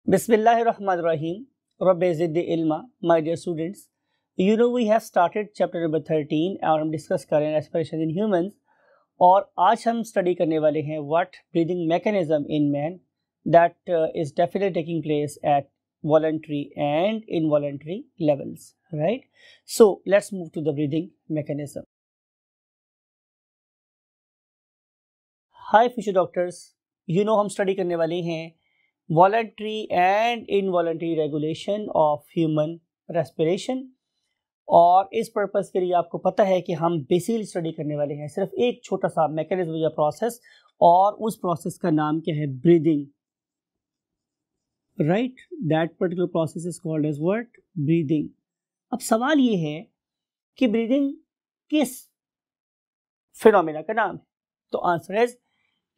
Bismillahirrahmanirrahim. Rabbi zidni ilma. My dear students, we have started chapter number 13 और हम discuss कर रहे हैं respiration in humans और आज हम स्टडी करने वाले हैं what breathing mechanism in man that is definitely taking place at voluntary and involuntary levels, right? So let's move to the breathing mechanism. Hi future doctors, हम स्टडी करने वाले हैं voluntary and involuntary regulation of human respiration और इस purpose के लिए आपको पता है कि हम बेसिकली स्टडी करने वाले हैं सिर्फ एक छोटा सा मैकेनिज्म या प्रोसेस और उस प्रोसेस का नाम क्या है? Breathing, right? That particular process is called as what? Breathing. अब सवाल ये है कि ब्रीदिंग किस फिनोमेना का नाम है? तो आंसर इज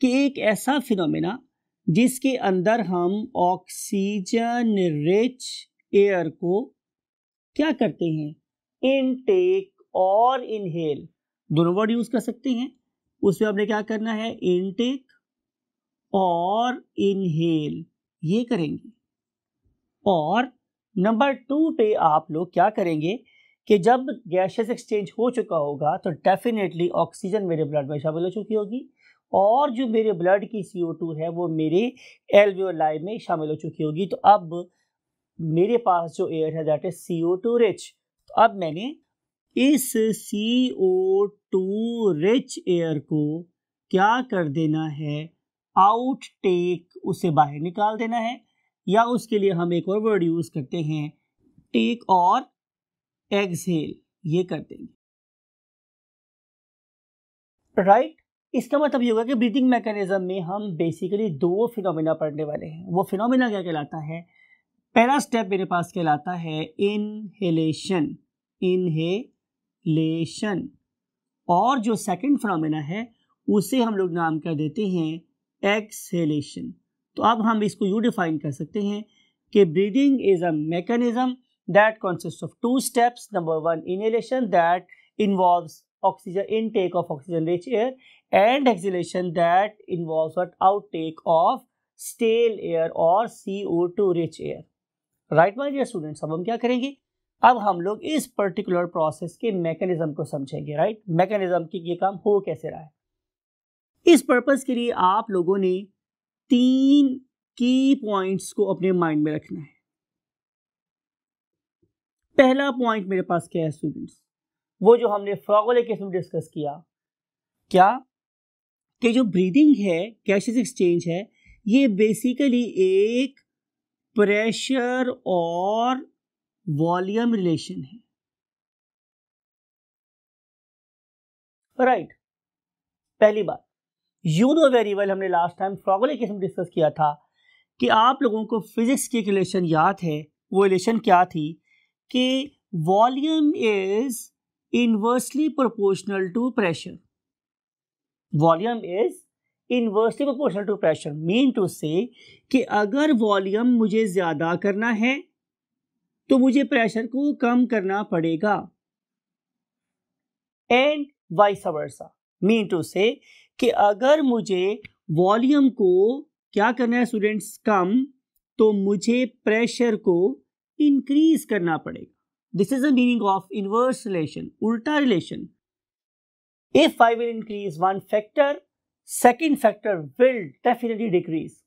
कि एक ऐसा फिनोमेना जिसके अंदर हम ऑक्सीजन रिच एयर को क्या करते हैं? इनटेक और इनहेल, दोनों वर्ड यूज कर सकते हैं। उसमें आपने क्या करना है? इनटेक और इनहेल ये करेंगे। और नंबर 2 पे आप लोग क्या करेंगे कि जब गैसेस एक्सचेंज हो चुका होगा तो डेफिनेटली ऑक्सीजन मेरे ब्लड में शामिल हो चुकी होगी और जो मेरे ब्लड की CO2 है वो मेरे एल्वियोलाई में शामिल हो चुकी होगी। तो अब मेरे पास जो एयर है दैट इज CO2 रिच। तो अब मैंने इस CO2 रिच एयर को क्या कर देना है? आउट टेक, उसे बाहर निकाल देना है, या उसके लिए हम एक और वर्ड यूज करते हैं टेक और एक्सहेल, ये कर देंगे, राइट? इसका मतलब ये होगा कि ब्रीथिंग मैकेनिज्म में हम बेसिकली 2 फिनोमेना पढ़ने वाले हैं। वो फिनोमेना क्या कहलाता है? पहला स्टेप मेरे पास कहलाता है इनहेलेशन, इनहेलेशन, और जो सेकंड फिनोमेना है उसे हम लोग नाम कर देते हैं एक्सहेलेशन। तो अब हम इसको यूं डिफाइन कर सकते हैं कि breathing is a mechanism that consist of 2 steps. Number 1 inhalation that involves oxygen intake of oxygen rich air and exhalation that involves what? Outtake of stale air or CO2 rich air, right my dear students? अब हम क्या करेंगे? अब हम लोग इस particular process के mechanism को समझेंगे, राइट? मैकेनिज्म की ये काम हो कैसे रहा है। इस पर्पस के लिए आप लोगों ने 3 की पॉइंट्स को अपने माइंड में रखना है। पहला पॉइंट मेरे पास क्या है स्टूडेंट्स? वो जो हमने फ्रॉगोले केस में डिस्कस किया, क्या कि जो ब्रीदिंग है, गैसेस एक्सचेंज है, ये बेसिकली एक प्रेशर और वॉल्यूम रिलेशन है, राइट? पहली बात, वेरी वेल, हमने लास्ट टाइम फ्रॉगोले केस में डिस्कस किया था कि आप लोगों को फिजिक्स की एक रिलेशन याद है। वो रिलेशन क्या थी कि volume is inversely proportional to pressure. Volume is inversely proportional to pressure. Mean to say कि अगर वॉल्यूम मुझे ज्यादा करना है तो मुझे प्रेशर को कम करना पड़ेगा, and vice versa. Mean to say कि अगर मुझे वॉल्यूम को क्या करना है स्टूडेंट्स? कम, तो मुझे प्रेशर को इंक्रीज करना पड़ेगा। This is the meaning of inverse relation, ulta relation. If I will increase one factor, second factor will definitely decrease.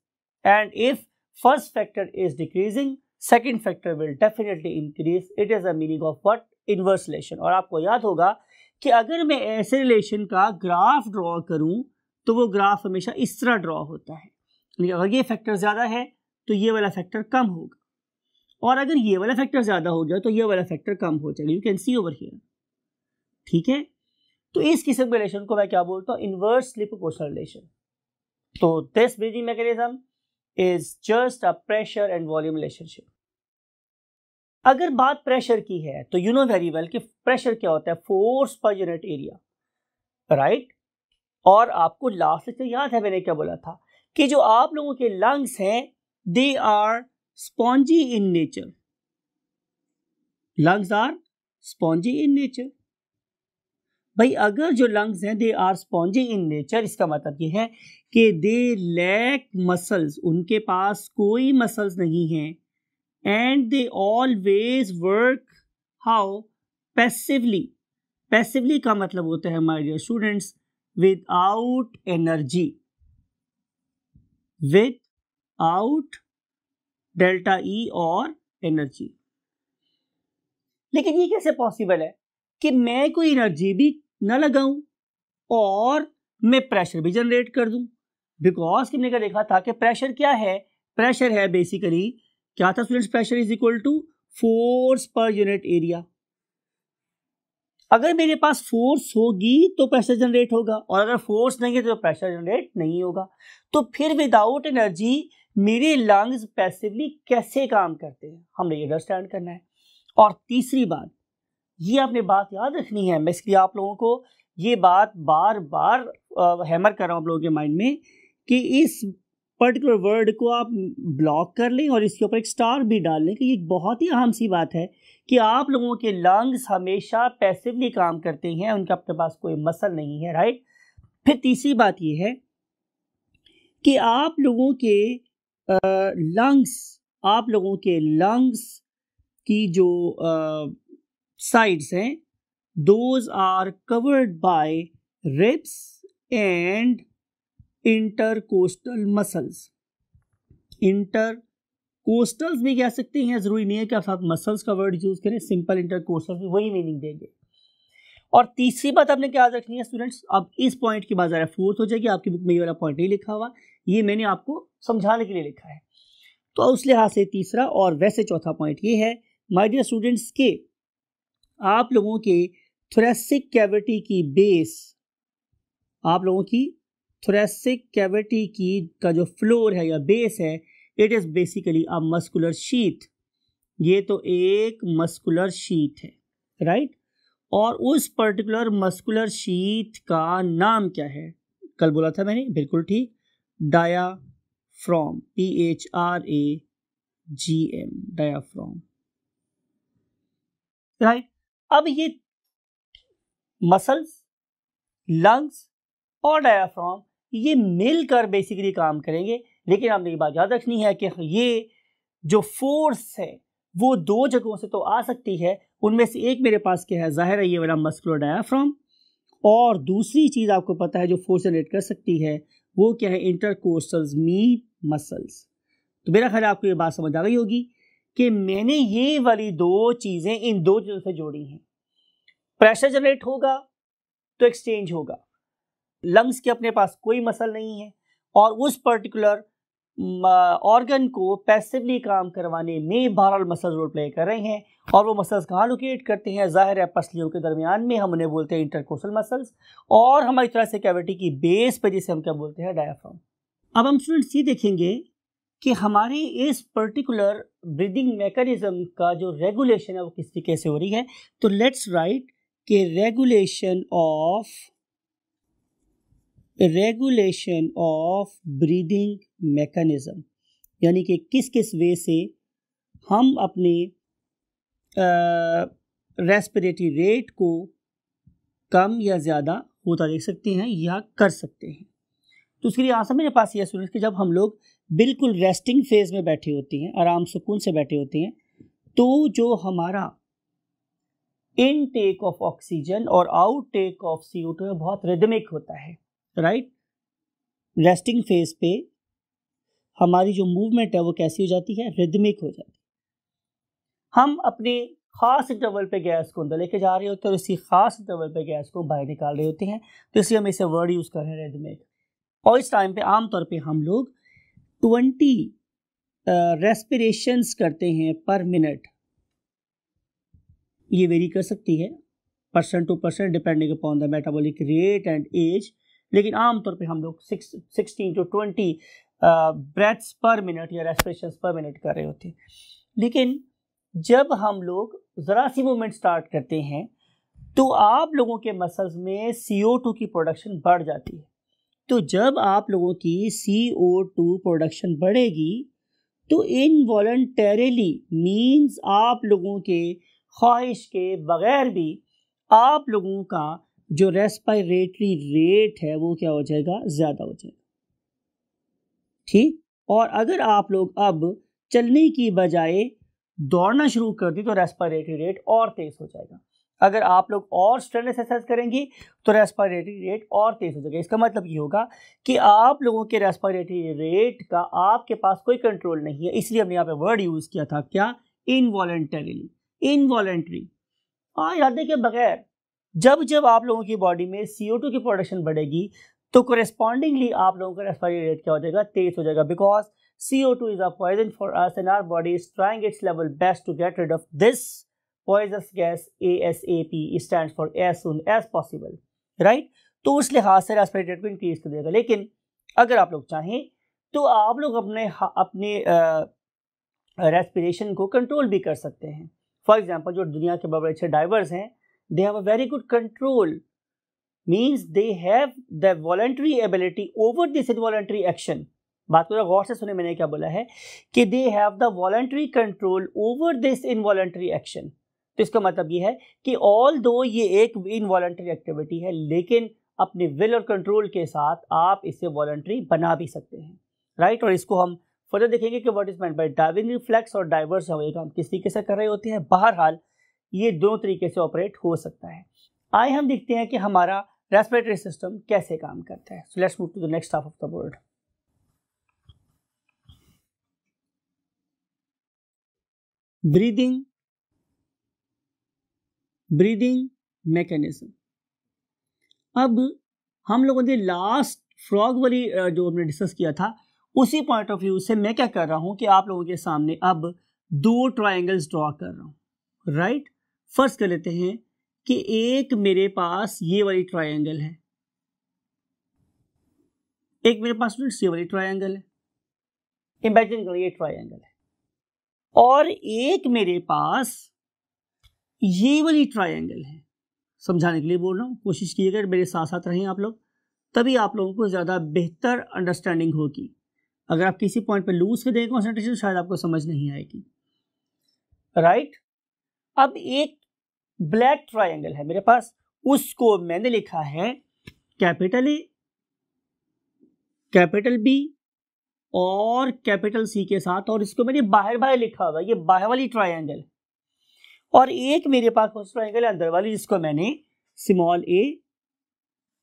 And if first factor is decreasing, second factor will definitely increase. It is the meaning of what? Inverse relation. और आपको याद होगा कि अगर मैं ऐसे relation का graph draw करूं तो वो ग्राफ हमेशा इस तरह ड्रॉ होता है। अगर ये फैक्टर ज्यादा है तो ये वाला फैक्टर कम होगा, और अगर ये वाला फैक्टर ज्यादा हो गया तो ये वाला फैक्टर कम हो जाएगा। You can see over here, ठीक है? तो इस किस्म के रिलेशन को मैं क्या बोलता हूं? Inversely proportional relation. तो this breathing mechanism is just a pressure and volume relationship. अगर बात प्रेशर की है तो वेरी वेल कि प्रेशर क्या होता है? Force per unit area, right? और आपको लास्ट से याद है मैंने क्या बोला था कि जो आप लोगों के लंग्स हैं they are spongy in nature. Lungs are spongy in nature. भाई अगर जो lungs हैं they are spongy in nature, इसका मतलब ये है कि दे लैक मसल्स, उनके पास कोई मसल्स नहीं हैं, and they always work how passively. Passively का मतलब होता है my dear students without energy, without delta E और एनर्जी। लेकिन ये कैसे पॉसिबल है कि मैं कोई एनर्जी भी न लगाऊं और मैं प्रेशर भी जनरेट कर दूं? बिकॉज हमने क्या देखा था कि प्रेशर क्या है? प्रेशर है बेसिकली, क्या था students? Pressure is equal to force per unit area. अगर मेरे पास फोर्स होगी तो प्रेशर जनरेट होगा, और अगर फोर्स नहीं है तो प्रेशर जनरेट नहीं होगा। तो फिर विदाउट एनर्जी मेरे लंग्स पैसिवली कैसे काम करते हैं, हमने ये अंडरस्टैंड करना है। और तीसरी बात, ये आपने बात याद रखनी है, मैं इसलिए आप लोगों को ये बात बार बार हैमर कर रहा हूँ आप लोगों के माइंड में, कि इस पर्टिकुलर वर्ड को आप ब्लॉक कर लें और इसके ऊपर एक स्टार भी डाल लें कि ये बहुत ही अहम सी बात है कि आप लोगों के लंग्स हमेशा पैसिवली काम करते हैं, उनके अपने पास कोई मसल नहीं है, राइट। फिर तीसरी बात ये है कि आप लोगों के लंग्स की जो साइड्स हैं, those are covered by ribs and intercostal muscles. Intercostals भी कह सकते हैं, जरूरी नहीं है कि आप मसल्स का वर्ड यूज करें, सिंपल इंटरकोस्टल्स भी वही मीनिंग देंगे। और तीसरी बात आपने क्या याद रखनी है स्टूडेंट्स, अब इस पॉइंट की बात जरा फोर्थ हो जाएगी, आपकी बुक में ये वाला पॉइंट नहीं लिखा हुआ, ये मैंने आपको समझाने के लिए लिखा है। तो उस लिहाज से तीसरा और वैसे चौथा पॉइंट ये है माय डियर स्टूडेंट्स के आप लोगों के थोरेसिक कैविटी की बेस, आप लोगों की थोरेसिक कैविटी की का जो फ्लोर है या बेस है, it is basically a muscular sheath. ये तो एक मस्कुलर शीथ है, राइट। और उस पर्टिकुलर मस्कुलर शीथ का नाम क्या है? कल बोला था मैंने, बिल्कुल ठीक, डायाफ्राम, PHRAGM, डायाफ्राम, राइट। अब ये मसल्स, लंग्स और डायाफ्राम ये मिलकर बेसिकली काम करेंगे, लेकिन आपने ये बात याद रखनी है कि ये जो फोर्स है वो दो जगहों से तो आ सकती है, उनमें से एक मेरे पास क्या है, जाहिर है ये वाला मस्कुलर डायाफ्राम, और दूसरी चीज आपको पता है जो फोर्स जनरेट कर सकती है वो क्या है, इंटरकोस्टल्स मीट मसल्स। तो मेरा ख्याल आपको ये बात समझ आ गई होगी कि मैंने ये वाली दो चीजें इन दो चीजों से जोड़ी हैं। प्रेशर जनरेट होगा तो एक्सचेंज होगा, लंग्स के अपने पास कोई मसल नहीं है, और उस पर्टिकुलर ऑर्गन को पैसिवली काम करवाने में बहरहाल मसल्स रोल प्ले कर रहे हैं, और वो मसल्स कहाँ लोकेट करते हैं, जाहिर है पसलियों के दरमियान में, हम उन्हें बोलते हैं इंटरकोस्टल मसल्स, और हमारी तरह से कैविटी की बेस पर जिसे हम क्या बोलते हैं, डायाफ्राम। अब हम स्टूडेंट्स ये देखेंगे कि हमारे इस पर्टिकुलर ब्रीदिंग मैकेनिज्म का जो रेगुलेशन है वो किस तरीके से हो रही है। तो लेट्स राइट कि रेगुलेशन ऑफ ब्रीदिंग मैकेनिज्म, यानी कि किस किस वे से हम अपने रेस्पिरेटरी रेट को कम या ज़्यादा होता देख सकते हैं या कर सकते हैं। तो उसके लिए आंसर मेरे पास ये स्टूडेंट्स कि जब हम लोग बिल्कुल रेस्टिंग फेज में बैठे होते हैं, आराम सुकून से बैठे होते हैं, तो जो हमारा इनटेक ऑफ ऑक्सीजन और आउटटेक ऑफ CO2 है बहुत रिदमिक होता है, राइट। रेस्टिंग फेज पे हमारी जो मूवमेंट है वो कैसी हो जाती है, रिदमिक हो जाती है। हम अपने खास इंटरवल पे गैस को अंदर लेके जा रहे होते हैं और इसी खास इंटरवल पे गैस को बाहर निकाल रहे होते हैं, तो इसलिए हम इसे वर्ड यूज कर रहे हैं रिदमिक। और इस टाइम पे आमतौर पे हम लोग 20 रेस्पिरेशंस करते हैं पर मिनट। ये वेरी कर सकती है person to person depending upon the metabolic rate and age, लेकिन आमतौर पे हम लोग 16 to 20 ब्रेथ्स पर मिनट या रेस्पिरेशंस पर मिनट कर रहे होते हैं। लेकिन जब हम लोग ज़रा सी मूवमेंट स्टार्ट करते हैं तो आप लोगों के मसल्स में CO2 की प्रोडक्शन बढ़ जाती है। तो जब आप लोगों की CO2 प्रोडक्शन बढ़ेगी तो इनवॉलंटरीली मीन्स आप लोगों के ख्वाहिश के बगैर भी आप लोगों का जो रेस्पिरेटरी रेट है वो क्या हो जाएगा, ज़्यादा हो जाएगा। ठीक। और अगर आप लोग अब चलने की बजाय दौड़ना शुरू कर दें तो रेस्पिरेटरी रेट और तेज हो जाएगा। अगर आप लोग और स्ट्रेन एक्सरसाइज करेंगे तो रेस्पिरेटरी रेट और तेज हो जाएगा। इसका मतलब ये होगा कि आप लोगों के रेस्पिरेटरी रेट का आपके पास कोई कंट्रोल नहीं है, इसलिए हमने यहाँ पे वर्ड यूज किया था क्या, इनवॉलेंटरीली, इनवॉलेंटरी। इरादे के बगैर जब जब आप लोगों की बॉडी में CO2 की प्रोडक्शन बढ़ेगी तो कोरेस्पॉन्डिंगली आप लोगों का रेस्पिरेटरी रेट क्या हो जाएगा, तेज हो जाएगा, because CO2 is a poison for us and our body is trying its level best to get rid of this poisonous gas ASAP, stands for as soon as possible, right? तो उस लिहाज से respiratory rate को increase कर देगा। लेकिन अगर आप लोग चाहें तो आप लोग अपने रेस्पिरेशन को कंट्रोल भी कर सकते हैं। फॉर एग्जाम्पल जो दुनिया के बड़े अच्छे डाइवर्स हैं, they have a very good control, means they have the voluntary ability over this involuntary action. बात को गौर से सुने, मैंने क्या बोला है कि they have the voluntary control over this involuntary action. तो इसका मतलब ये है कि ऑल दो ये एक इनवॉलंटरी एक्टिविटी है, लेकिन अपने विल और कंट्रोल के साथ आप इसे वॉलंटरी बना भी सकते हैं, राइट? और इसको हम फर्दर देखेंगे कि what is meant by diving reflex और डाइवर्स काम किस तरीके से कर रहे होते हैं। बहरहाल ये दोनों तरीके से ऑपरेट हो सकता है। आइए हम देखते हैं कि हमारा रेस्पिरेटरी सिस्टम कैसे काम करता है। So let's move to the next half of the board. Breathing mechanism. अब हम लोगों ने लास्ट फ्रॉग वाली जो हमने डिस्कस किया था, उसी पॉइंट ऑफ व्यू से मैं क्या कर रहा हूं कि आप लोगों के सामने अब दो ट्रायंगल्स ड्रॉ कर रहा हूं, राइट? फर्स्ट कर लेते हैं कि एक मेरे पास ये वाली ट्रायंगल है, एक मेरे पास ये वाली ट्रायंगल है, इमेजिन करो ये ट्रायंगल है, और एक मेरे पास ये वाली ट्रायंगल है। समझाने के लिए बोल रहा हूँ, कोशिश कीजिएगा मेरे साथ साथ रहें आप लोग, तभी आप लोगों को ज़्यादा बेहतर अंडरस्टैंडिंग होगी। अगर आप किसी पॉइंट पे लूज कर देंगे कॉन्सेंट्रेशन, शायद आपको समझ नहीं आएगी, राइट? अब एक ब्लैक ट्रायंगल है मेरे पास, उसको मैंने लिखा है कैपिटल ए, कैपिटल बी और कैपिटल सी के साथ, और इसको मैंने बाहर बाहर लिखा हुआ, ये बाहर वाली ट्रायंगल। और एक मेरे पास उस ट्रायंगल अंदर वाली, जिसको मैंने स्मॉल ए,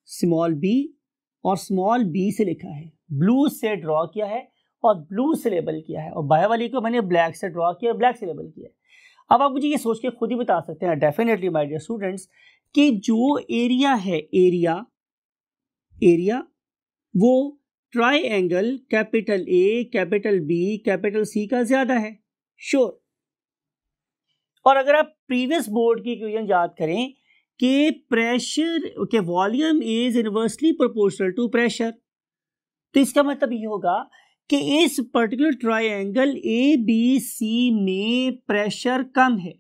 स्मॉल बी और स्मॉल बी से लिखा है, ब्लू से ड्रॉ किया है और ब्लू से लेबल किया है, और बाहर वाली को मैंने ब्लैक से ड्रॉ किया और ब्लैक से लेबल किया है। अब आप मुझे ये सोच के खुद ही बता सकते हैं डेफिनेटली माय डियर स्टूडेंट्स कि जो एरिया है, एरिया वो triangle capital A, capital B, capital C का ज्यादा है, श्योर। और अगर आप प्रीवियस बोर्ड की इक्वेशन याद करें कि प्रेशर के volume is inversely proportional to pressure, तो इसका मतलब ये होगा कि इस particular triangle A B C में प्रेशर कम है,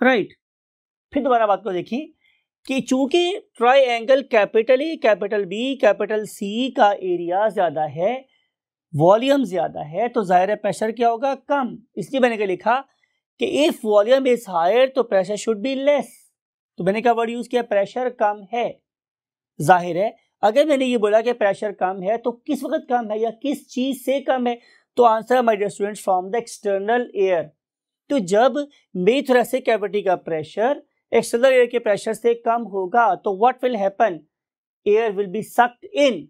राइट? फिर दोबारा बात को देखें कि चूंकि triangle capital A, capital B, capital C का एरिया ज्यादा है, वॉल्यूम ज्यादा है, तो जाहिर है प्रेशर क्या होगा, कम। इसलिए मैंने क्या लिखा कि इफ वॉल्यूम इज हायर तो प्रेशर शुड बी लेस, तो मैंने क्या वर्ड यूज किया, प्रेशर कम है। जाहिर है अगर मैंने ये बोला कि प्रेशर कम है तो किस वक्त कम है या किस चीज से कम है, तो answer my dear students from the external air. तो जब मेरी थोरेसिक कैविटी का प्रेशर एक्सटर्नल एयर के प्रेशर से कम होगा तो what will happen, air will be sucked in,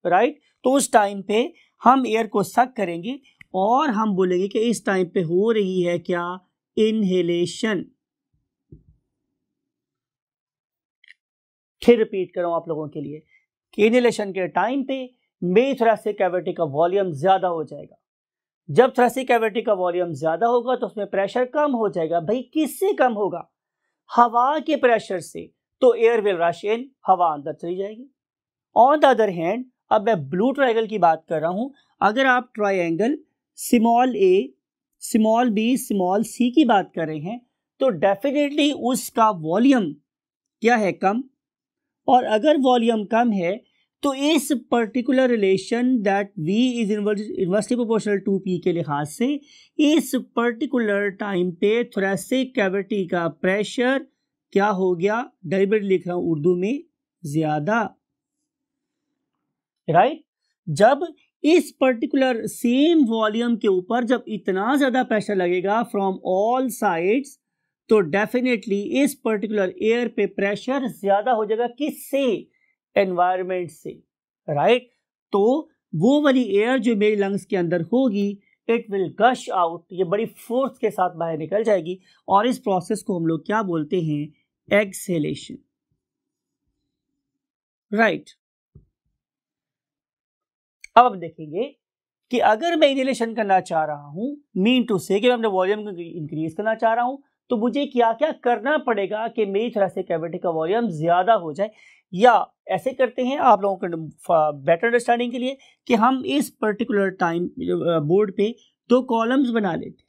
right? तो उस टाइम पे हम एयर को सक करेंगे और हम बोलेंगे कि इस टाइम पे हो रही है क्या, इनहेलेशन। फिर रिपीट कर रहा हूं आप लोगों के लिए कि इनहेलेशन के टाइम पे मेरी थोरेसिक कैविटी का वॉल्यूम ज्यादा हो जाएगा। जब थोरेसिक कैविटी का वॉल्यूम ज्यादा होगा तो उसमें प्रेशर कम हो जाएगा। भाई किससे कम होगा, हवा के प्रेशर से, तो एयर विल रश इन, हवा अंदर चली जाएगी। ऑन द अदर हैंड अब मैं ब्लू ट्रायंगल की बात कर रहा हूं, अगर आप triangle small A, small B, small सी की बात कर रहे हैं तो डेफिनेटली उसका वॉल्यूम क्या है, कम। और अगर वॉल्यूम कम है तो इस particular relation that V is inversely proportional to P के लिहाज से इस पर्टिकुलर टाइम पे थोरेसिक कैविटी का प्रेशर क्या हो गया, डेरिवेटिव लिख रहा हूं उर्दू में, ज्यादा, राइट। जब इस पर्टिकुलर सेम वॉल्यूम के ऊपर जब इतना ज्यादा प्रेशर लगेगा फ्रॉम ऑल साइड्स, तो डेफिनेटली इस पर्टिकुलर एयर पे प्रेशर ज्यादा हो जाएगा। किससे? एनवायरमेंट से, राइट। तो वो वाली एयर जो मेरे लंग्स के अंदर होगी, इट विल गश आउट, ये बड़ी फोर्स के साथ बाहर निकल जाएगी, और इस प्रोसेस को हम लोग क्या बोलते हैं? Exhalation, right. अब हम देखेंगे कि अगर मैं इनहेलेशन करना चाह रहा हूं, मीन टू से कि मैं अपने वॉल्यूम को इंक्रीज करना चाह रहा हूं, तो मुझे क्या क्या करना पड़ेगा कि मेरी थोरेसिक कैविटी का वॉल्यूम ज्यादा हो जाए। या ऐसे करते हैं आप लोगों को बेटर अंडरस्टैंडिंग के लिए कि हम इस पर्टिकुलर टाइम बोर्ड पे 2 कॉलम्स बना लेते हैं,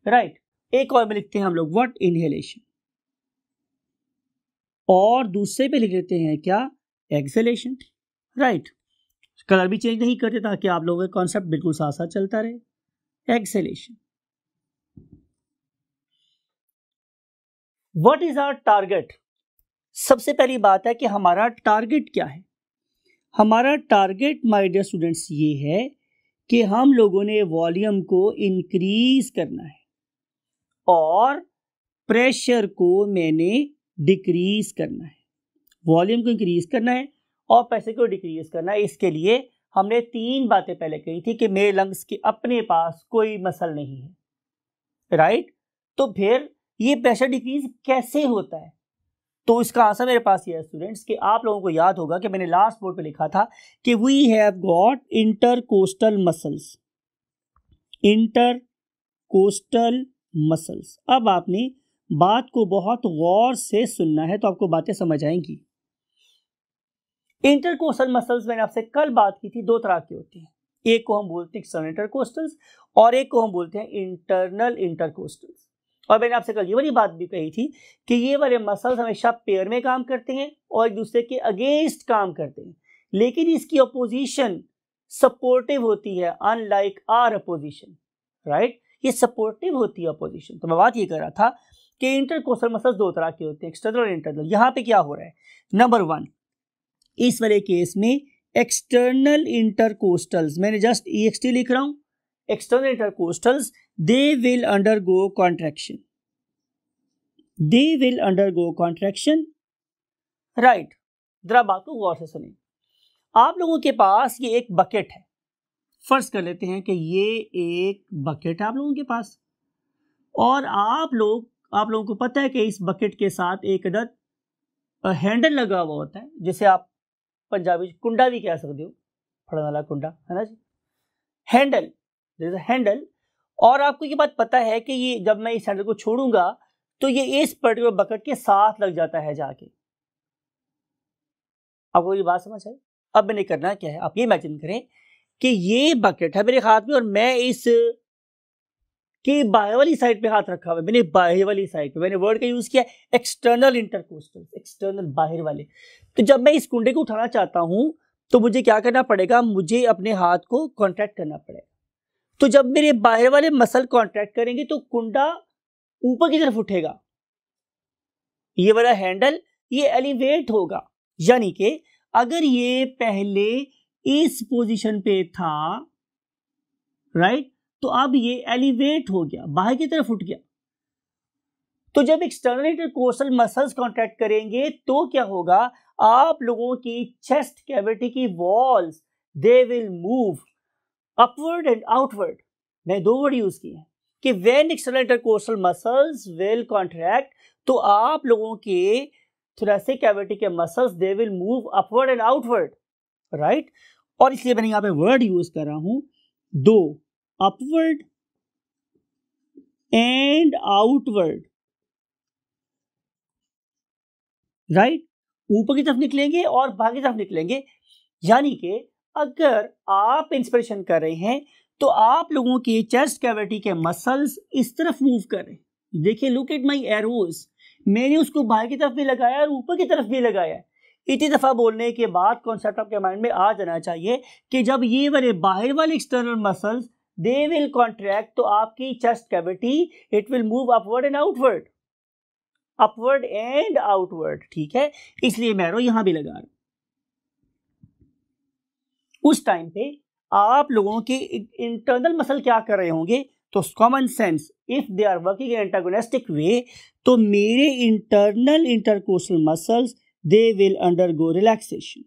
राइट। एक कॉलम में लिखते हैं हम लोग व्हाट? इनहेलेशन, और दूसरे पे लिख लेते हैं क्या? Exhalation, right. कलर भी चेंज नहीं करते ताकि आप लोगों का कॉन्सेप्ट बिल्कुल साथ साथ चलता रहे। Exhalation. What is our target? सबसे पहली बात है कि हमारा टारगेट क्या है। हमारा टारगेट माय डियर स्टूडेंट्स ये है कि हम लोगों ने वॉल्यूम को इंक्रीज करना है और प्रेशर को मैंने डिक्रीज करना है। वॉल्यूम को इंक्रीज करना है और प्रेशर को डिक्रीज करना है। इसके लिए हमने 3 बातें पहले कही थी कि मेरे लंग्स के अपने पास कोई मसल नहीं है, राइट। तो फिर ये प्रेशर डिक्रीज कैसे होता है? तो इसका आंसर मेरे पास ये है स्टूडेंट्स कि आप लोगों को याद होगा कि मैंने लास्ट बोर्ड पे लिखा था कि we have got intercostal muscles, intercostal muscles. अब आपने बात को बहुत गौर से सुनना है तो आपको बातें समझ आएंगी। इंटरकोस्टल मसल्स मैंने आपसे कल बात की थी, 2 तरह के होते हैं। एक को हम बोलते हैं एक्सटर्नल इंटरकोस्टल्स और एक को हम बोलते हैं इंटरनल इंटरकोस्टल्स। और मैंने आपसे कल ये वाली बात भी कही थी कि ये वाले मसल्स हमेशा पेयर में काम करते हैं और एक दूसरे के अगेंस्ट काम करते हैं, लेकिन इसकी अपोजिशन सपोर्टिव होती है, अनलाइक आर अपोजिशन, राइट। ये सपोर्टिव होती है अपोजिशन। तो मैं बात ये कर रहा था कि इंटरकोस्टल मसल्स 2 तरह के होते हैं, एक्सटर्नल और इंटरनल। यहाँ पे क्या हो रहा है? नंबर 1, इस वाले केस में एक्सटर्नल इंटरकोस्टल्स, मैंने जस्ट EXT लिख रहा हूं, external intercostals they will undergo contraction, they will undergo contraction, right. जरा बात को गौर से सुनिए। आप लोगों के पास ये एक बकेट है, फर्ज कर लेते हैं कि ये एक बकेट है आप लोगों के पास, और आप लोगों को पता है कि इस बकेट के साथ एक अदद हैंडल लगा हुआ होता है, जिसे आप पंजाबी कुंडा भी कह सकते हो, फड़न वाला कुंडा, है ना जी, हैंडल, हैंडल। और आपको ये बात पता है कि ये जब मैं इस हैंडल को छोड़ूंगा तो ये इस पर्टिकुलर बकेट के साथ लग जाता है जाके। आपको ये बात समझ आई? अब मैंने करना क्या है, आप ये इमेजिन करें कि ये बकेट है मेरे हाथ में और मैं इस कि बाहर वाली साइड पे हाथ रखा हुआ है, मैंने बाहर वाली साइड पे, मैंने वर्ड का यूज किया एक्सटर्नल इंटरकोस्टल, एक्सटर्नल बाहर वाले। तो जब मैं इस कुंडे को उठाना चाहता हूं तो मुझे क्या करना पड़ेगा? मुझे अपने हाथ को कॉन्ट्रैक्ट करना पड़ेगा। तो जब मेरे बाहर वाले मसल कॉन्ट्रैक्ट करेंगे तो कुंडा ऊपर की तरफ उठेगा, ये वाला हैंडल ये एलिवेट होगा। यानी कि अगर ये पहले इस पोजीशन पे था, राइट, तो अब ये एलिवेट हो गया, बाहर की तरफ उठ गया। तो जब एक्सटर्नल इंटरकोस्टल मसल्स कॉन्ट्रैक्ट करेंगे तो क्या होगा? आप लोगों की चेस्ट कैविटी की walls they will move upward and outward. मैं 2 वर्ड यूज किए हैं कि when external intercostal muscles will contract, तो आप लोगों के थोरेसिक कैविटी के muscles they will move upward and outward, right. और इसलिए मैंने यहां पे वर्ड यूज कर रहा हूं 2, अपवर्ड एंड आउटवर्ड, राइट। ऊपर की तरफ निकलेंगे और बाहर की तरफ निकलेंगे। यानी कि अगर आप इंस्पिरेशन कर रहे हैं तो आप लोगों की चेस्ट कैविटी के मसल्स इस तरफ मूव कर रहे हैं। देखिए, लुक एट माय एरोज, मैंने उसको बाहर की तरफ भी लगाया और ऊपर की तरफ भी लगाया। इतनी दफा बोलने के बाद कॉन्सेप्ट आपके माइंड में आ जाना चाहिए कि जब ये वाले बाहर वाले external muscles they will contract तो आपकी chest cavity it will move upward and outward. Upward and outward, ठीक है, इसलिए मैं एरो यहां भी लगा रहा हूं। उस टाइम पे आप लोगों के इंटरनल मसल क्या कर रहे होंगे, तो common sense, if they are working in antagonistic way, तो मेरे internal intercostal muscles they will undergo relaxation.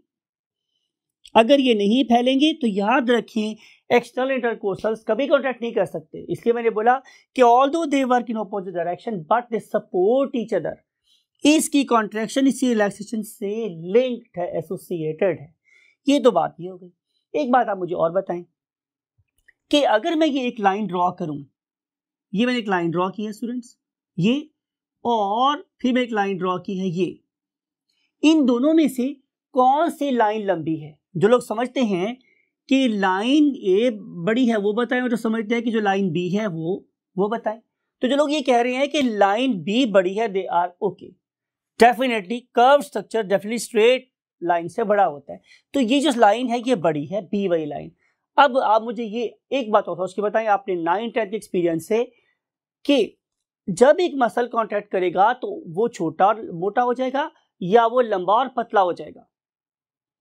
अगर ये नहीं फैलेंगे तो याद रखें एक्सटर्नल इंटरकोस्टल्स कभी कॉन्ट्रैक्ट नहीं कर सकते। इसलिए मैंने बोला कि although they work in opposite direction but they support each other. इसकी कॉन्ट्रैक्शन इसी रिलैक्सेशन से लिंक्ड है, एसोसिएटेड है। ये तो बात ही हो गई। एक बात आप मुझे और बताएं कि अगर मैं ये एक लाइन ड्रॉ करूं, ये मैंने एक लाइन ड्रॉ की है स्टूडेंट्स, ये, और फिर मैं एक लाइन ड्रॉ की है ये, इन दोनों में से कौन सी लाइन लंबी है? जो लोग समझते हैं कि लाइन ए बड़ी है वो बताएं, और जो समझते हैं कि जो लाइन बी है वो बताएं। तो जो लोग ये कह रहे हैं कि लाइन बी बड़ी है, they are okay. Definitely curve structure definitely straight line से बड़ा होता है, तो ये जो लाइन है ये बड़ी है, बी वाली लाइन। अब आप मुझे ये एक बात और सोच के बताएं आपने 9th एक्सपीरियंस से कि जब एक मसल कॉन्ट्रैक्ट करेगा तो वो छोटा और मोटा हो जाएगा या वो लंबा और पतला हो जाएगा,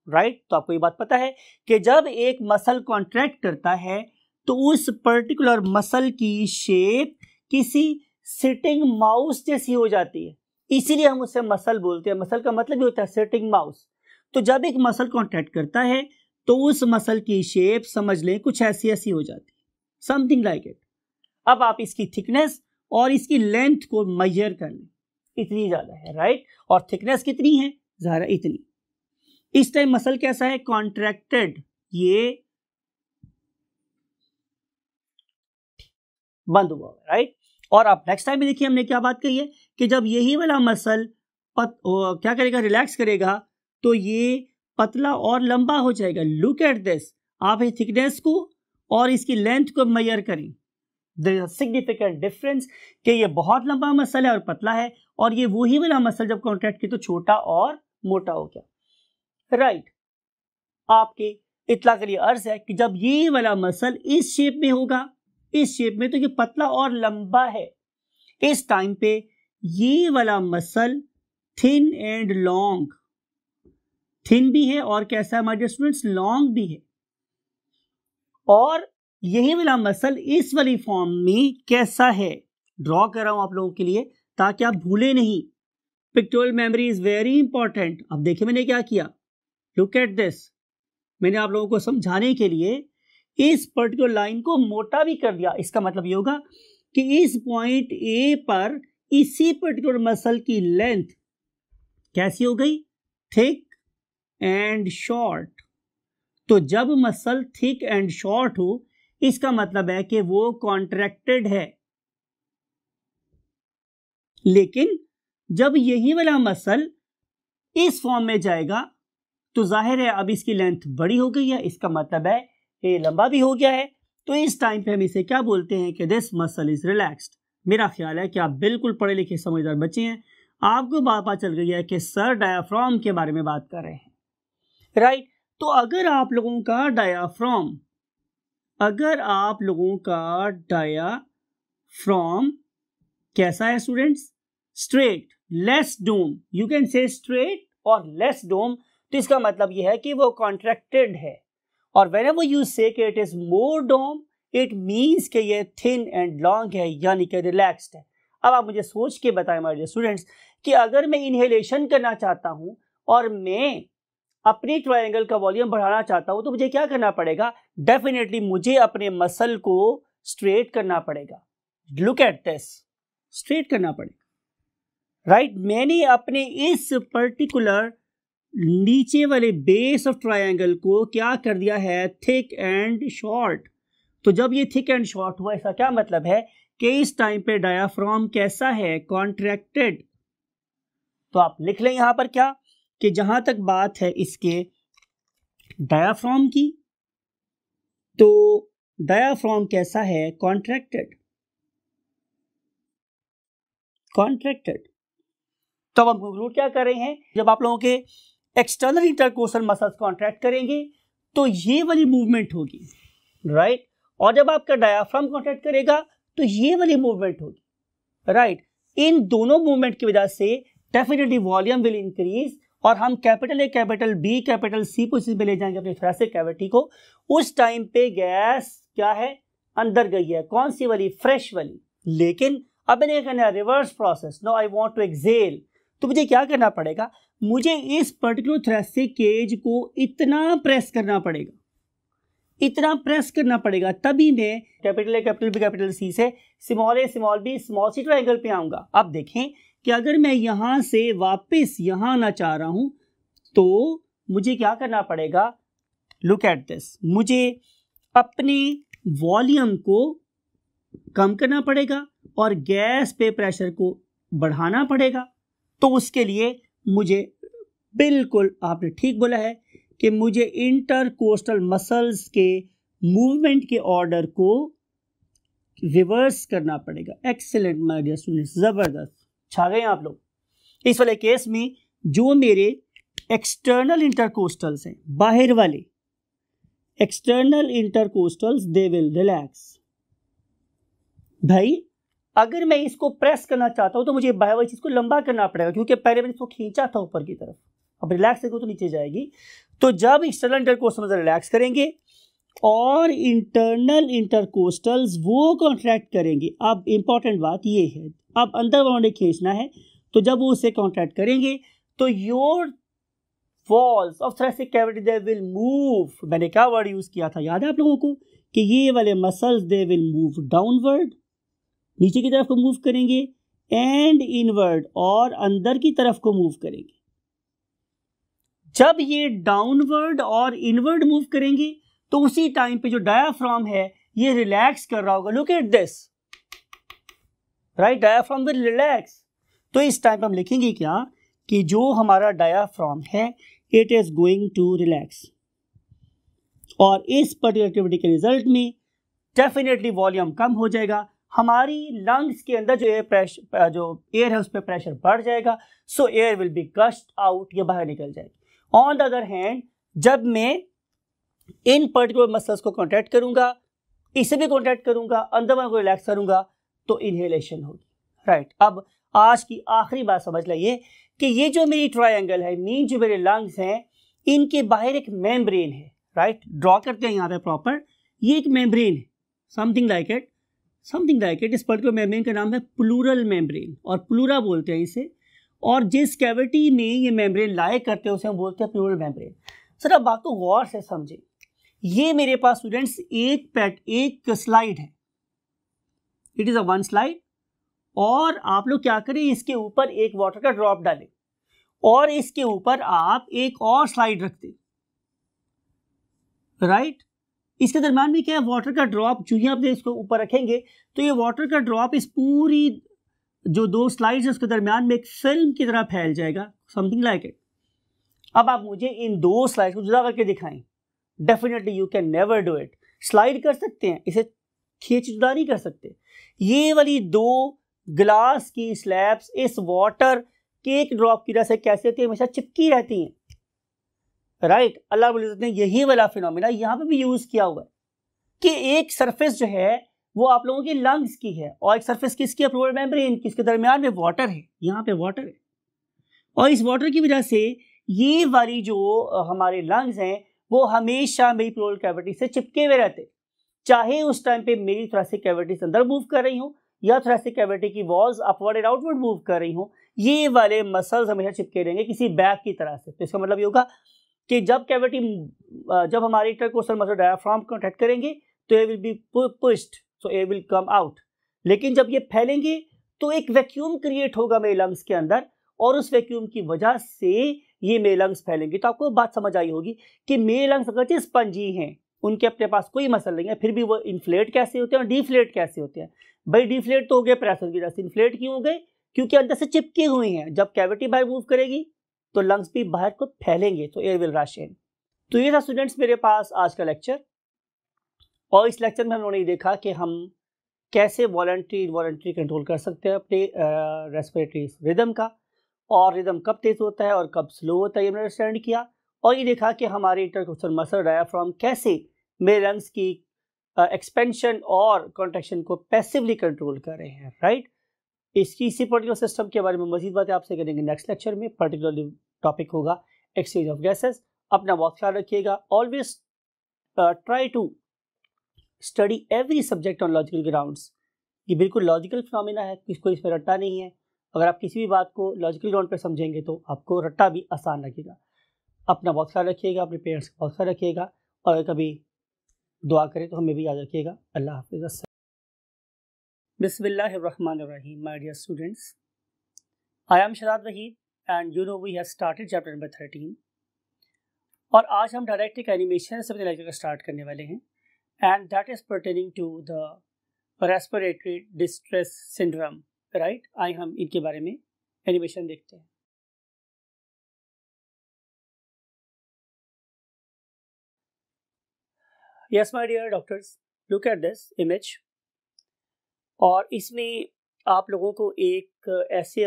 राइट? तो आपको ये बात पता है कि जब एक मसल कॉन्ट्रैक्ट करता है तो उस पर्टिकुलर मसल की शेप किसी सिटिंग माउस जैसी हो जाती है, इसीलिए हम उसे मसल बोलते हैं। मसल का मतलब ही होता है सिटिंग माउस। तो जब एक मसल कॉन्ट्रैक्ट करता है तो उस मसल की शेप समझ लें कुछ ऐसी ऐसी हो जाती है, समथिंग लाइक इट। अब आप इसकी थिकनेस और इसकी लेंथ को मेजर कर लें, इतनी ज्यादा है, राइट? और थिकनेस कितनी है? ज़रा इतनी। इस टाइम मसल कैसा है? कॉन्ट्रैक्टेड, ये बंद हुआ है, राइट? और अब नेक्स्ट टाइम में देखिए हमने क्या बात कही है कि जब यही वाला मसल क्या करेगा? रिलैक्स करेगा, तो ये पतला और लंबा हो जाएगा। लुक एट दिस, आप इस थिकनेस को और इसकी लेंथ को मेजर करें, there is a significant difference कि ये बहुत लंबा मसल है और पतला है, और ये वही वाला मसल जब कॉन्ट्रैक्ट किया तो छोटा और मोटा हो गया, राइट? आपके इतला के लिए अर्ज है कि जब ये वाला मसल इस शेप में होगा, इस शेप में, तो ये पतला और लंबा है। इस टाइम पे ये वाला muscle thin and long, thin भी है और कैसा है माय डियर स्टूडेंट्स? लॉन्ग भी है। और यही वाला मसल इस वाली फॉर्म में कैसा है? ड्रॉ कर रहा हूं आप लोगों के लिए ताकि आप भूले नहीं। Pictorial memory is very important. अब देखिए मैंने क्या किया, लुक एट दिस, मैंने आप लोगों को समझाने के लिए इस पर्टिकुलर लाइन को मोटा भी कर दिया। इसका मतलब ये होगा कि इस पॉइंट ए पर इसी पर्टिकुलर मसल की लेंथ कैसी हो गई? Thick and short. तो जब मसल थिक एंड शॉर्ट हो, इसका मतलब है कि वो कॉन्ट्रैक्टेड है। लेकिन जब यही वाला मसल इस फॉर्म में जाएगा तो जाहिर है अब इसकी लेंथ बड़ी हो गई है, इसका मतलब है ये लंबा भी हो गया है। तो इस टाइम पे हम इसे क्या बोलते हैं कि दिस मसल इज रिलैक्स्ड। मेरा ख्याल है कि आप बिल्कुल पढ़े लिखे समझदार बच्चे हैं, आपको बात पता चल गई है कि सर डायाफ्राम के बारे में बात कर रहे हैं, राइट? तो अगर आप लोगों का डायाफ्राम कैसा है students? Straight, less dome, you can say straight और लेस डोम, तो इसका मतलब यह है कि वो कॉन्ट्रैक्टेड है। और व्हेनेवर यू से कि it is more dome, it means कि ये थिन एंड लॉन्ग है, यानी कि रिलैक्स्ड है। अब आप मुझे सोच के बताएं माय डियर स्टूडेंट्स कि अगर मैं इनहेलेशन करना चाहता हूं और मैं अपने ट्रायंगल का वॉल्यूम बढ़ाना चाहता हूं, तो मुझे क्या करना पड़ेगा? डेफिनेटली मुझे अपने मसल को स्ट्रेट करना पड़ेगा। लुक एट दिस, स्ट्रेट करना पड़ेगा, राइट? मैंने अपने इस पर्टिकुलर नीचे वाले बेस ऑफ ट्रायंगल को क्या कर दिया है? Thick and short. तो जब ये थिक एंड शॉर्ट हुआ, इसका क्या मतलब है कि इस टाइम पे डायाफ्राम कैसा है? कॉन्ट्रैक्टेड। तो आप लिख लें यहां पर क्या कि जहां तक बात है इसके डायाफ्राम की, तो डायाफ्राम कैसा है? कॉन्ट्रैक्टेड। तो अब हम कंक्लूड क्या कर रहे हैं? जब आप लोगों के एक्सटर्नल इंटरकोस्टल मसल्स कॉन्ट्रैक्ट करेंगे तो ये वाली मूवमेंट होगी, राइट? और जब आपका डायाफ्राम कॉन्ट्रैक्ट करेगा तो ये वाली मूवमेंट होगी, राइट? इन दोनों मूवमेंट की वजह से डेफिनेटली वॉल्यूम विल इंक्रीज और हम capital A, capital B, capital C position पे ले जाएंगे अपनी थोरेसिक कैविटी को। उस टाइम पे गैस क्या है, अंदर गई है, कौन सी वाली, फ्रेश वाली। लेकिन अब मैंने करना है reverse process, no I want to exhale, तो मुझे क्या करना पड़ेगा, मुझे इस पर्टिकुलर थोरेसिक केज को इतना प्रेस करना पड़ेगा, इतना प्रेस करना पड़ेगा, तभी मैं capital A, capital B, capital C से small A, small B, small C triangle पे आऊंगा। अब देखें कि अगर मैं यहां से वापस यहां आना चाह रहा हूं तो मुझे क्या करना पड़ेगा, लुक एट दिस, मुझे अपने वॉल्यूम को कम करना पड़ेगा और गैस पे प्रेशर को बढ़ाना पड़ेगा। तो उसके लिए मुझे, बिल्कुल आपने ठीक बोला है कि मुझे इंटरकोस्टल मसल्स के मूवमेंट के ऑर्डर को रिवर्स करना पड़ेगा। एक्सीलेंट माय डियर स्टूडेंट्स, जबरदस्त, छा गए आप लोग। इस वाले केस में जो मेरे एक्सटर्नल इंटरकोस्टल्स हैं, बाहर वाले external intercostals, they will relax. भाई अगर मैं इसको प्रेस करना चाहता हूं तो मुझे बाहर वाली चीज को लंबा करना पड़ेगा, क्योंकि पहले मैंने इसको खींचा था ऊपर की तरफ, अब रिलैक्स करेंगे तो नीचे जाएगी। तो जब एक्सटर्नल इंटरकोस्टल रिलैक्स करेंगे और इंटरनल इंटरकोस्टल्स वो कॉन्ट्रैक्ट करेंगे। अब इंपॉर्टेंट बात ये है, अब अंदर वाले खींचना है, तो जब वो उसे कॉन्ट्रैक्ट करेंगे तो your walls of thoracic cavity they will move. मैंने क्या वर्ड यूज किया था, याद है आप लोगों को, कि ये वाले muscles they will move downward, नीचे की तरफ को मूव करेंगे, एंड इनवर्ड, और अंदर की तरफ को मूव करेंगे। जब ये डाउनवर्ड और इनवर्ड मूव करेंगे तो उसी टाइम पे जो डायाफ्राम है ये रिलैक्स कर रहा होगा। Look at this, right, diaphragm will relax. तो इस टाइम पे हम लिखेंगे क्या, कि जो हमारा डायाफ्राम है it is going to relax, और इस पर्टिकुलर एक्टिविटी के रिजल्ट में डेफिनेटली वॉल्यूम कम हो जाएगा, हमारी लंग्स के अंदर जो एयर है उस पर प्रेशर बढ़ जाएगा, so air will be gushed out, ये बाहर निकल जाएगी। ऑन द अदर हैंड, जब मैं इन पर्टिकुलर मसल्स को कॉन्ट्रैक्ट करूंगा, इसे भी कॉन्ट्रैक्ट करूंगा, अंदर वाले को रिलैक्स करूंगा, तो इनहेलेशन होगी, राइट। अब आज की आखिरी बात समझ लाइए कि ये जो मेरी ट्रायंगल है, मीन जो मेरे लंग्स हैं, इनके बाहर एक मेम्ब्रेन है, राइट, ड्रॉ करते हैं यहाँ पे प्रॉपर, ये एक मेम्ब्रेन है, समथिंग लाइक इट। इस पर्टिकुलर मेम्ब्रेन का नाम है प्लूरल मेम्ब्रेन, और प्लूरा बोलते हैं इसे, और जिस कैविटी में ये मेम्ब्रेन लाए करते हैं उसे हम बोलते हैं प्लूरल मेम्ब्रेन। सर अब बात को गौर से समझें, ये मेरे पास स्टूडेंट्स एक स्लाइड है, it is a one slide, और आप लोग क्या करें, इसके ऊपर एक वाटर का ड्रॉप डालें और इसके ऊपर आप एक और स्लाइड रख दें, राइट। इसके दरम्यान में क्या है, वाटर का ड्रॉप, जो ही आप इसको ऊपर रखेंगे तो ये वाटर का ड्रॉप इस पूरी जो दो स्लाइड्स है उसके दरम्यान में एक फिल्म की तरह फैल जाएगा, समथिंग लाइक इट। अब आप मुझे इन दो स्लाइड को जुदा करके दिखाएं, definitely you can never do it. Slide कर सकते हैं, इसे खींच जुदा नहीं कर सकते। ये वाली दो ग्लास की स्लैब्स इस वाटर के एक ड्रॉप की वजह से कैसे होती है, हमेशा चिपकी रहती हैं, राइट। अल्लाह रब्बुल इज्जत ने यही वाला फिनोमेना यहाँ पे भी यूज किया हुआ है कि एक सरफेस जो है वो आप लोगों की लंग्स की है और एक सरफेस किसकी है, फ्लोर मेम्ब्रेन की, इसके दरमियान में वाटर है, यहाँ पे वाटर है, और इस वाटर की वजह से ये वाली जो हमारे लंग्स हैं वो हमेशा मेरी प्लूरल कैविटी से चिपके हुए रहते, चाहे उस टाइम पे मेरी थोरेसिक कैविटी से अंदर मूव कर रही हूँ या थोरेसिक कैविटी की walls upward and outward move कर रही हूँ, ये वाले मसल्स हमेशा चिपके रहेंगे किसी बैग की तरह से। तो इसका मतलब ये होगा कि जब हमारी इंटरकोस्टल मसल डायाफ्राम कॉन्टैक्ट करेंगे तो air will be pushed, so air will come out. लेकिन जब ये फैलेंगे तो एक वैक्यूम क्रिएट होगा मेरे लंग्स के अंदर, और उस वैक्यूम की वजह से ये मेरे लंग्स फैलेंगे। तो आपको बात समझ आई होगी कि मेरे लंग्स अगर स्पंजी हैं, उनके अपने पास कोई मसल नहीं है, फिर भी वो इन्फ्लेट कैसे होते हैं और डिफ्लेट कैसे होते हैं। भाई डिफ्लेट तो हो गए प्रेशर की वजह से, इन्फ्लेट क्यों हो गए, क्योंकि अंदर से चिपके हुए हैं। जब कैविटी बाहर मूव करेगी तो लंग्स भी बाहर को फैलेंगे, तो एयर विल रश इन। तो ये था स्टूडेंट्स मेरे पास आज का लेक्चर, और इस लेक्चर में हम लोगों ने देखा कि हम कैसे वॉलंटरी कंट्रोल कर सकते हैं अपने रेस्पिरेटरी रिदम का, और रिदम कब तेज होता है और कब स्लो होता है ये हमने अंडरस्टैंड किया, और ये देखा कि हमारे इंटरकोस्टल मसल डायाफ्राम कैसे मेरे लंग्स की एक्सपेंशन और कॉन्ट्रैक्शन को पैसिवली कंट्रोल कर रहे हैं, राइट। इसकी इसी पर्टिकुलर सिस्टम के बारे में मजीद बातें आपसे करेंगे नेक्स्ट लेक्चर में। पर्टिकुलरली टॉपिक होगा एक्सचेंज ऑफ गैसेस। अपना बहुत ख्याल रखिएगा। Always try to study every subject on logical grounds. ये बिल्कुल लॉजिकल फिनोमेना है, किसको इसमें रट्टा नहीं है। अगर आप किसी भी बात को लॉजिकल ग्राउंड पर समझेंगे तो आपको रट्टा भी आसान लगेगा। अपना बहुत ख्याल रखिएगा, अपने पेरेंट्स का बहुत ख्याल रखिएगा, और अगर कभी दुआ करें तो हमें भी याद रखिएगा। अल्लाह हाफिज़। Bismillahirrahmanirrahim, my dear students. I am Shahzad Wahid and you know we have started chapter number 13 और आज हम डायरेक्ट एक एनिमेशन से अपने लेक्चर का स्टार्ट करने वाले हैं and that is pertaining to the respiratory distress syndrome. Right, आइए हम इनके बारे में एनिमेशन देखते हैं। Yes my dear doctors, look at this image. और इसमें आप लोगों को एक ऐसे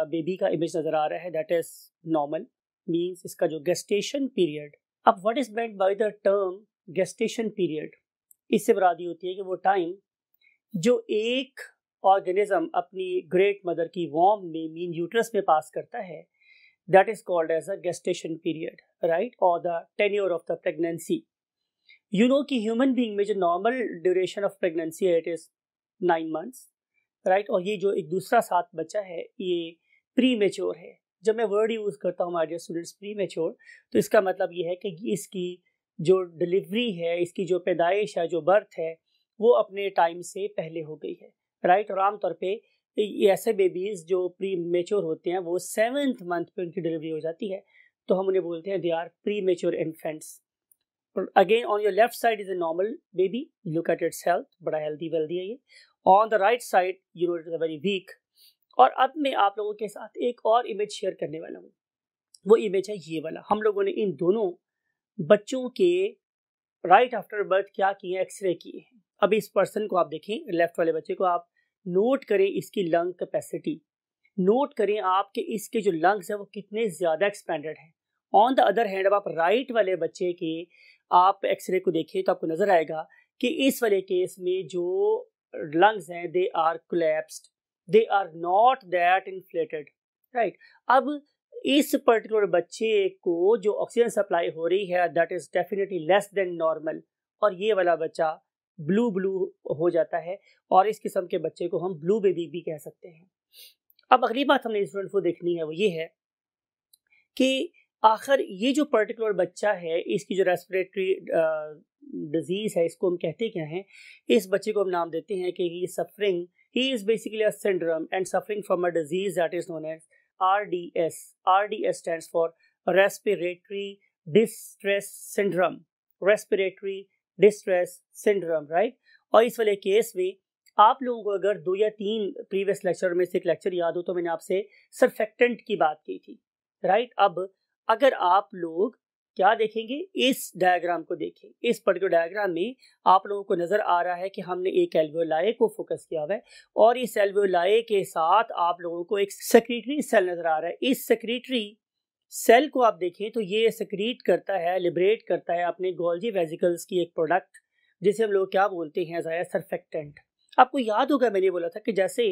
बेबी का इमेज नज़र आ रहा है दैट इज़ नॉर्मल, मींस इसका जो गेस्टेशन पीरियड। अब what is meant by the term gestation period, इससे मुराद होती है कि वो टाइम जो एक ऑर्गेनिज्म अपनी ग्रेट मदर की वॉर्म में मीन यूट्रस में पास करता है, that is called as a gestation period, right, और the tenure of the pregnancy. You know कि ह्यूमन बीइंग में जो नॉर्मल ड्यूरेशन ऑफ प्रेगनेंसी है इट इज़ 9 months, राइट। और ये जो एक दूसरा साथ बच्चा है ये प्री मेच्योर है। जब मैं वर्ड यूज़ करता हूँ my dear students premature, तो इसका मतलब ये है कि इसकी जो डिलीवरी है, इसकी जो पैदाइश है, जो बर्थ है, वो अपने टाइम से पहले हो गई है, राइट। और आमतौर पे ऐसे बेबीज़ जो प्री मेच्योर होते हैं वो 7th month पे उनकी डिलीवरी हो जाती है, तो हम उन्हें बोलते हैं they are premature infants. Again, on your left side is a normal baby. Look at its health, बड़ा healthy wealthy है ये। On the right side, you know, it is very weak. और अब मैं आप लोगों के साथ एक और इमेज शेयर करने वाला हूँ। वो इमेज है ये वाला। हम लोगों ने इन दोनों बच्चों के राइट आफ्टर बर्थ क्या किए हैं, एक्सरे किए हैं। अब इस पर्सन को आप देखें, लेफ्ट वाले बच्चे को आप नोट करें इसकी लंग कैपेसिटी, नोट करें आपके इसके जो लंग्स है वो कितने ज़्यादा एक्सपेंडेड हैं। ऑन द अदर हैंड अब आप राइट वाले बच्चे के आप एक्सरे को देखिए तो आपको नजर आएगा कि इस वाले केस में जो लंग्स हैं they are collapsed, they are not that inflated, right. अब इस पर्टिकुलर बच्चे को जो ऑक्सीजन सप्लाई हो रही है that is definitely less than normal, और ये वाला बच्चा ब्लू हो जाता है, और इस किस्म के बच्चे को हम ब्लू बेबी भी कह सकते हैं। अब अगली बात हमने स्टूडेंट को देखनी है वो ये है कि आखिर ये जो पर्टिकुलर बच्चा है इसकी जो रेस्पिरेटरी डिजीज़ है इसको हम कहते क्या हैं। इस बच्चे को हम नाम देते हैं कि he is basically a syndrome and suffering from a disease that is known as RDS। RDS stands for respiratory distress syndrome, respiratory distress syndrome, right. और इस वाले केस में आप लोगों को अगर 2 या 3 प्रीवियस लेक्चर में से एक लेक्चर याद हो तो मैंने आपसे सर्फेक्टेंट की बात की थी, राइट। अब अगर आप लोग क्या देखेंगे, इस डायग्राम को देखें, इस पर्टिकुलर डायग्राम में आप लोगों को नजर आ रहा है कि हमने एक एल्वेओलाई को फोकस किया हुआ है, और इस एल्वेओलाई के साथ आप लोगों को एक सेक्रेटरी सेल नजर आ रहा है। इस सेक्रेटरी सेल को आप देखें तो ये सेक्रीट करता है, लिबरेट करता है अपने गोल्जी वेसिकल्स की एक प्रोडक्ट जिसे हम लोग क्या बोलते हैं, सर्फेक्टेंट। आपको याद होगा मैंने बोला था कि जैसे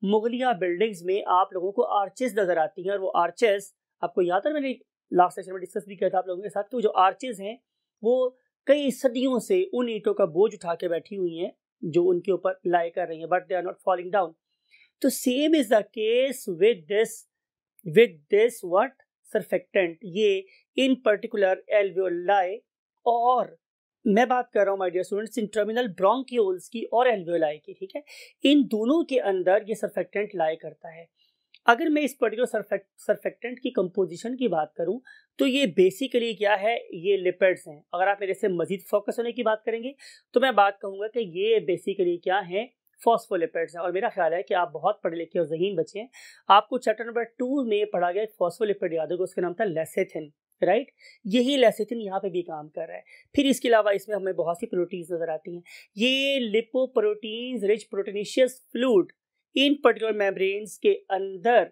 मुगलिया बिल्डिंग्स में आप लोगों को आर्चेस नजर आती हैं, और वो आर्चेस आपको याद है, मैंने लास्ट सेशन में डिस्कस भी किया था आप लोगों के साथ, तो जो आर्चेस हैं वो कई सदियों से उन ईंटों का बोझ उठा के बैठी हुई हैं जो उनके ऊपर लाई कर रही हैं, but they are not falling down. तो same is the case with this what surfactant, ये इन पर्टिकुलर एल्वेओलाई, और मैं बात कर रहा हूँ my dear students in terminal bronchioles की और एल्वेओलाई की, ठीक है। इन दोनों के अंदर ये सर्फेक्टेंट लाई करता है। अगर मैं इस पर्टिकुलर सर्फेक्टेंट की कंपोजिशन की बात करूं तो ये बेसिकली क्या है, ये लिपिड्स हैं। अगर आप मेरे से मजीद फोकस होने की बात करेंगे तो मैं बात कहूँगा कि ये बेसिकली क्या है, फॉस्फोलिपिड्स हैं। और मेरा ख्याल है कि आप बहुत पढ़े लिखे और ज़हीन बच्चे हैं, आपको चैप्टर नंबर 2 में पढ़ा गया फॉस्फोलिपिड याद होगा, उसका नाम था लेसेथिन, राइट। यही लेसेथिन यहाँ पे भी काम कर रहा है। फिर इसके अलावा इसमें हमें बहुत सी प्रोटीन्स नजर आती हैं। ये lipoproteins rich proteinaceous fluid in particular membranes के अंदर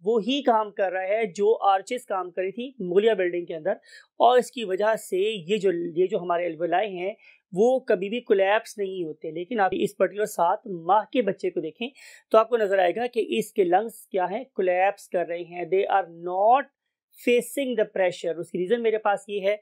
वो ही काम कर रहा है जो आर्चेस काम करी थी मुगलिया बिल्डिंग के अंदर, और इसकी वजह से ये जो हमारे एल्वेलाई हैं वो कभी भी कोलैप्स नहीं होते। लेकिन आप इस पर्टिकुलर 7 माह के बच्चे को देखें तो आपको नजर आएगा कि इसके लंग्स क्या है, कोलैप्स कर रहे हैं, they are not facing the pressure. उसकी रीजन मेरे पास ये है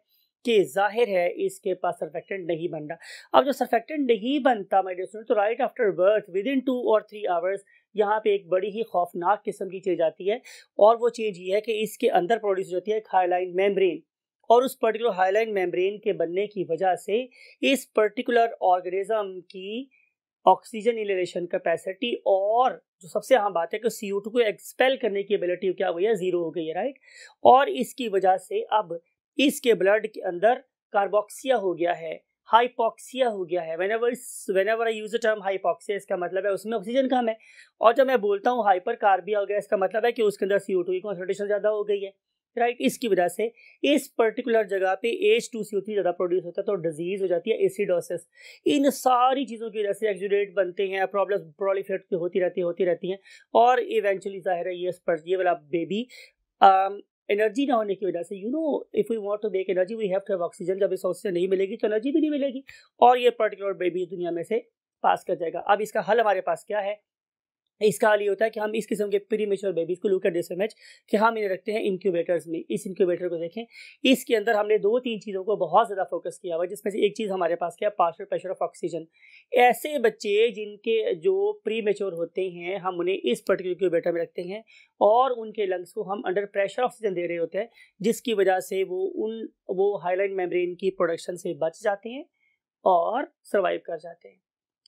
कि जाहिर है इसके पास सर्फेक्टेंट नहीं बन रहा। अब जो सर्फेक्टेंट नहीं बनता माय डियर स्टूडेंट, तो right after birth with in 2 और 3 आवर्स यहाँ पे एक बड़ी ही खौफनाक किस्म की चीज आती है, और वो चीज ये है कि इसके अंदर प्रोड्यूस होती है हाइलाइन मेम्ब्रेन, और उस पर्टिकुलर हाइलाइन मेम्ब्रेन के बनने की वजह से इस पर्टिकुलर ऑर्गेनिज्म की ऑक्सीजन इनहेलेशन कैपेसिटी और जो सबसे अहम बात है कि CO2 को एक्सपेल करने की एबिलिटी क्या हुई है, 0 हो गई है, राइट। और इसकी वजह से अब इसके ब्लड के अंदर कार्बोक्सिया हो गया है, हाइपोक्सिया हो गया है। Whenever I use the term hypoxia, इसका मतलब है उसमें ऑक्सीजन कम है, और जब मैं बोलता हूँ हाइपर कार्बिया हो गया, इसका मतलब है कि उसके अंदर CO2 की कॉन्सेंट्रेशन ज़्यादा हो गई है, राइट। इसकी वजह से इस पर्टिकुलर जगह पे H2CO3 ज़्यादा प्रोड्यूस होता है, तो डिजीज हो जाती है एसिडोसिस। इन सारी चीज़ों की वजह से एक्सुडेट बनते हैं, प्रॉब्लम्स प्रोलिफरेट होती रहती हैं, और इवेंचुअली जाहिर है ये वाला बेबी एनर्जी ना होने की वजह से, if we want to make energy we have to have oxygen. जब इस ऑक्सीजन नहीं मिलेगी तो एनर्जी भी नहीं मिलेगी, और ये पर्टिकुलर बेबी दुनिया में से पास कर जाएगा। अब इसका हल हमारे पास क्या है? इसका हाल ये होता है कि हम इस किस्म के प्री मेच्योर बेबीज को लुक एट दिस इमेज कि हम इन्हें रखते हैं इंक्यूबेटर्स में। इस इंक्यूबेटर को देखें, इसके अंदर हमने 2-3 चीज़ों को बहुत ज़्यादा फोकस किया हुआ है, जिसमें से एक चीज़ हमारे पास क्या है, पार्शियल प्रेशर ऑफ ऑक्सीजन। ऐसे बच्चे जिनके जो प्री मेच्योर होते हैं हम उन्हें इस पर्टिकुलर इंक्यूबेटर में रखते हैं, और उनके लंग्स को हम अंडर प्रेशर ऑक्सीजन दे रहे होते हैं, जिसकी वजह से वो हाइलाइन मेम्ब्रेन की प्रोडक्शन से बच जाते हैं और सर्वाइव कर जाते हैं,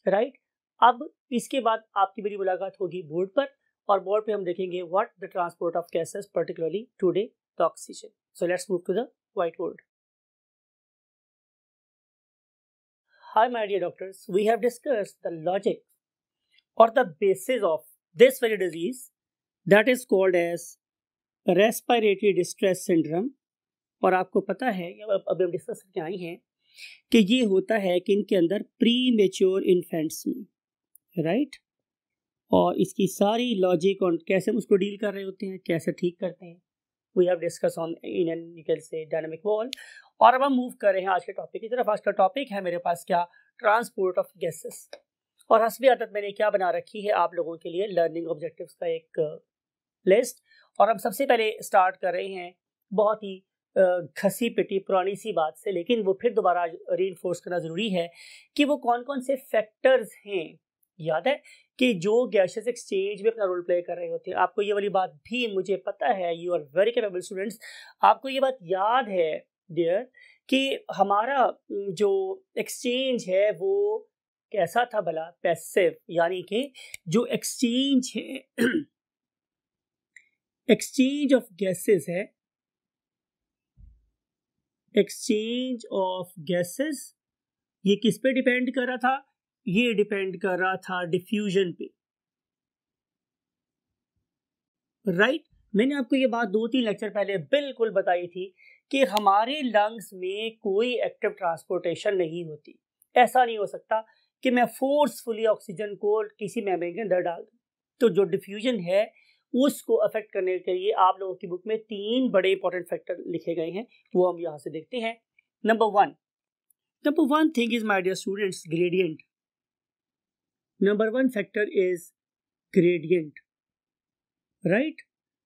राइट। अब इसके बाद आपकी मेरी मुलाकात होगी बोर्ड पर, और बोर्ड पे हम देखेंगे what the transport of gases particularly today the oxygen. So let's move to the white board. Hi my dear doctors, we have discussed the logic और the basis of this very disease that is called as respiratory distress syndrome. और आपको पता है, अभी हम discuss करके आए हैं कि ये होता है कि इनके अंदर प्री मेच्योर इन्फेंट्स में, राइट। और इसकी सारी लॉजिक और कैसे हम उसको डील कर रहे होते हैं, कैसे ठीक करते हैं, we have discuss on in an you can say dynamic wall. और अब हम मूव कर रहे हैं आज के टॉपिक की तरफ। आज का टॉपिक है मेरे पास क्या, ट्रांसपोर्ट ऑफ गैसेस। और हस्बी आदत मैंने क्या बना रखी है आप लोगों के लिए लर्निंग ऑब्जेक्टिव्स का एक लिस्ट। और हम सबसे पहले स्टार्ट कर रहे हैं बहुत ही घसी पिटी पुरानी सी बात से, लेकिन वो फिर दोबारा रीइंफोर्स करना ज़रूरी है कि वो कौन कौन से फैक्टर्स हैं। याद है कि जो गैसेस एक्सचेंज में अपना रोल प्ले कर रहे होते हैं। आपको ये वाली बात भी मुझे पता है, you are very capable students, आपको ये बात याद है डियर कि हमारा जो एक्सचेंज है वो कैसा था भला, पैसिव। यानी कि जो एक्सचेंज है एक्सचेंज ऑफ गैसेस है, एक्सचेंज ऑफ गैसेस, ये किस पे डिपेंड कर रहा था, ये डिपेंड कर रहा था डिफ्यूजन पे, राइट। मैंने आपको ये बात 2-3 लेक्चर पहले बिल्कुल बताई थी कि हमारे लंग्स में कोई एक्टिव ट्रांसपोर्टेशन नहीं होती। ऐसा नहीं हो सकता कि मैं फोर्सफुली ऑक्सीजन को किसी मेम्ब्रेन के अंदर डाल दूं। तो जो डिफ्यूजन है उसको अफेक्ट करने के लिए आप लोगों की बुक में 3 बड़े इंपॉर्टेंट फैक्टर लिखे गए हैं, वो हम यहाँ से देखते हैं। Number one thing is my dear students, gradient. Number 1 factor is gradient, right.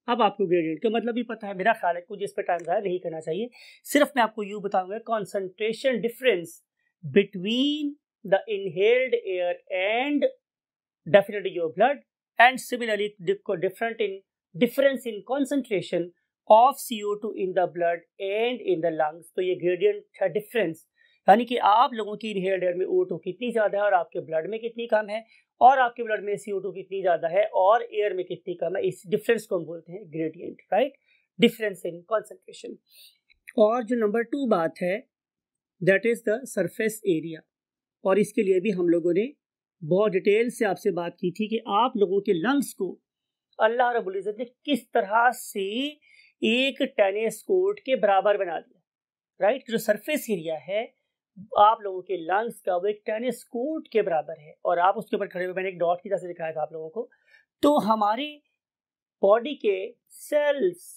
अब आपको ग्रेडियंट का मतलब भी पता है, मेरा ख्याल है कुछ इस पर टाइम ज़ाया नहीं करना चाहिए। सिर्फ मैं आपको यूँ बताऊंगा concentration difference between the inhaled air and definitely your blood, and similarly difference in concentration of CO2 in the blood and in the lungs। तो ये ग्रेडियंट है डिफरेंस, यानी कि आप लोगों की इनहेल्ड एयर में O2 कितनी ज़्यादा है और आपके ब्लड में कितनी कम है, और आपके ब्लड में CO2 कितनी ज़्यादा है और एयर में कितनी कम है। इस डिफरेंस को हम बोलते हैं gradient, right, difference in concentration. और जो नंबर 2 बात है that is the surface area, और इसके लिए भी हम लोगों ने बहुत डिटेल से आपसे बात की थी कि आप लोगों के लंग्स को अल्लाह रब्बुल इज़्ज़त ने किस तरह से एक टेनिस कोर्ट के बराबर बना दिया, राइट। जो सरफेस एरिया है आप लोगों के लंग्स का वो एक टेनिस कोर्ट के बराबर है, और आप उसके ऊपर खड़े हुए, मैंने एक डॉट की तरह से दिखाया था आप लोगों को। तो हमारे बॉडी के सेल्स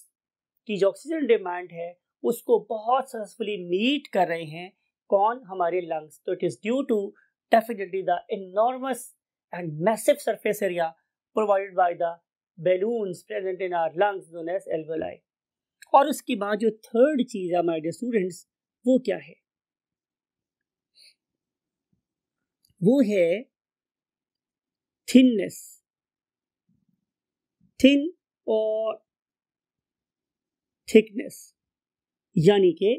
की जो ऑक्सीजन डिमांड है उसको बहुत सक्सेसफुली मीट कर रहे हैं। कौन? हमारे लंग्स। तो it is due to definitely the enormous and massive surface area provided by the balloons present in our lungs known as alveoli. और उसके बाद जो थर्ड चीज है माय डियर स्टूडेंट्स, वो क्या है? वो है थिननेस। थिन और थिकनेस, यानी कि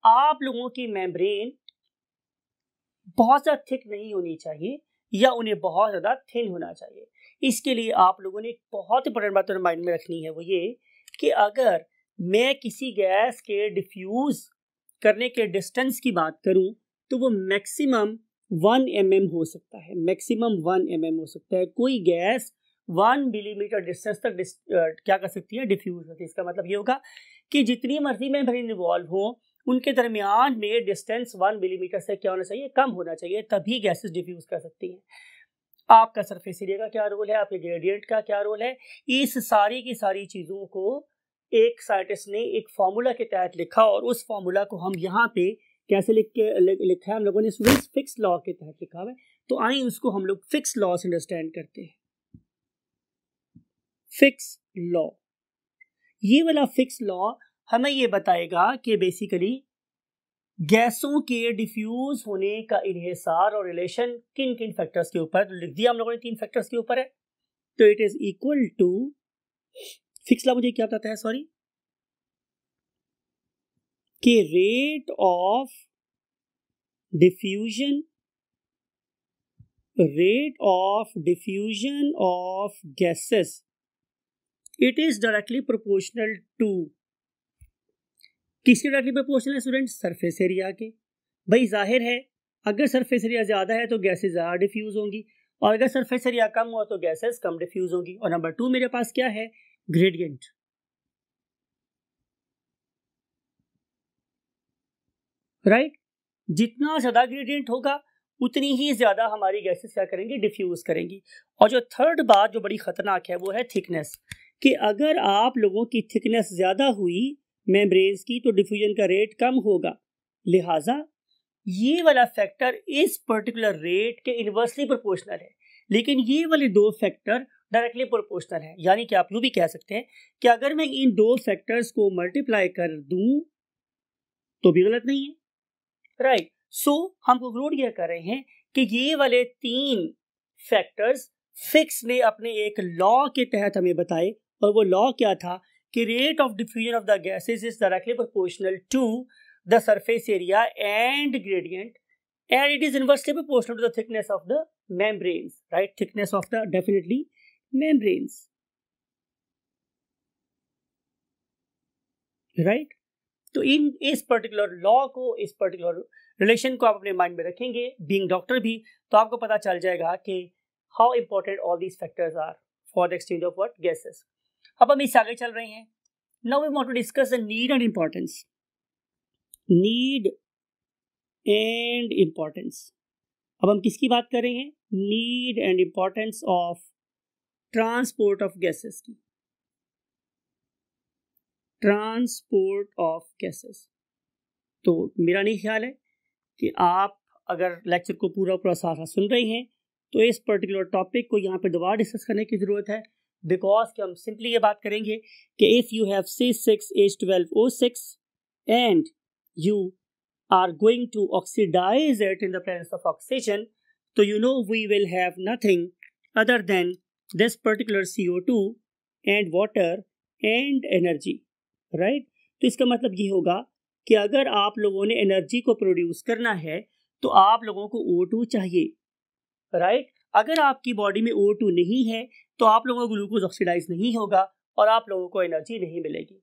आप लोगों की मेम्ब्रेन बहुत ज़्यादा थिक नहीं होनी चाहिए या उन्हें बहुत ज़्यादा थिन होना चाहिए। इसके लिए आप लोगों ने एक बहुत इंपॉर्टेंट बात माइंड में रखनी है, वो ये कि अगर मैं किसी गैस के डिफ्यूज़ करने के डिस्टेंस की बात करूं तो वो मैक्सिमम 1 mm हो सकता है, मैक्सिमम 1 mm हो सकता है। कोई गैस 1 मिलीमीटर डिस्टेंस तक क्या कर सकती है? डिफ्यूज होती है। इसका मतलब ये होगा कि जितनी मर्जी मेम्ब्रेन इन्वॉल्व हो उनके दरमियान में डिस्टेंस 1 मिलीमीटर से क्या होना चाहिए? कम होना चाहिए, तभी गैसेस डिफ्यूज कर सकती हैं। आपका सरफेस एरिया का क्या रोल है, आपके ग्रेडियंट का क्या रोल है, इस सारी की सारी चीज़ों को एक साइंटिस्ट ने एक फार्मूला के तहत लिखा और उस फार्मूला को हम यहाँ पे कैसे लिखा है हम लोगों ने? स्टूडेंट्स फिक्स लॉ के तहत लिखा हुआ है। तो आइए उसको हम लोग फिक्स लॉ से अंडरस्टैंड करते हैं। फिक्स लॉ, ये वाला फिक्स लॉ हमें ये बताएगा कि बेसिकली गैसों के डिफ्यूज होने का इन्हिसार और रिलेशन किन किन फैक्टर्स के ऊपर लिख दिया हम लोगों ने, 3 फैक्टर्स के ऊपर है। तो it is equal to, Fick's law मुझे क्या बताता है, सॉरी, कि rate of diffusion of gases, it is directly proportional to, किसके डायरेक्टली प्रोपोर्शनल है स्टूडेंट्स? सरफेस एरिया के। भाई जाहिर है अगर सरफेस एरिया ज्यादा है तो गैसेस ज्यादा डिफ्यूज होंगी और अगर सरफेस एरिया कम हुआ तो गैसेस कम डिफ्यूज होंगी। और नंबर 2 मेरे पास क्या है? ग्रेडियंट। राइट, जितना ज्यादा ग्रेडियंट होगा उतनी ही ज्यादा हमारी गैसेस क्या करेंगी? डिफ्यूज करेंगी। और जो थर्ड बात जो बड़ी खतरनाक है वो है थिकनेस, कि अगर आप लोगों की थिकनेस ज्यादा हुई मेम्ब्रेन्स की तो डिफ्यूजन का रेट कम होगा। लिहाजा ये वाला फैक्टर इस पर्टिकुलर रेट के इनवर्सली प्रोपोर्शनल है, लेकिन ये वाले 2 फैक्टर डायरेक्टली प्रोपोर्शनल है। यानी कि आप यूं भी कह सकते हैं कि अगर मैं इन 2 फैक्टर्स को मल्टीप्लाई कर दूं तो भी गलत नहीं है। राइट, सो हम कंक्लूड ये कर रहे हैं कि ये वाले 3 फैक्टर्स फिक्स ने अपने एक लॉ के तहत हमें बताए, और वो लॉ क्या था कि rate of diffusion of the gases is directly proportional to the surface area and gradient and it is inversely proportional to the thickness of the membranes. Right, thickness of the definitely membranes. Right, तो इस particular law को, इस particular relation को आप अपने mind में रखेंगे, being doctor भी, तो आपको पता चल जाएगा कि how important all these factors are for the exchange of what? Gases. अब हम इससे आगे चल रहे हैं। Now we want to discuss the need and importance. Need and importance, अब हम किसकी बात कर रहे हैं? Need and importance of transport of gases की। Transport of gases. तो मेरा नहीं ख्याल है कि आप अगर लेक्चर को पूरा साथ सुन रहे हैं तो इस पर्टिकुलर टॉपिक को यहाँ पे दोबारा डिस्कस करने की ज़रूरत है, बिकॉज कि हम सिंपली ये बात करेंगे कि if you have C6H12O6 and you are going to oxidise it in the presence of oxygen, तो you know we will have nothing other than this particular CO2 and water and energy. Right, तो इसका मतलब ये होगा कि अगर आप लोगों ने एनर्जी को प्रोड्यूस करना है तो आप लोगों को O2 चाहिए। राइट, अगर आपकी बॉडी में O2 नहीं है तो आप लोगों को ग्लूकोज ऑक्सीडाइज नहीं होगा और आप लोगों को एनर्जी नहीं मिलेगी।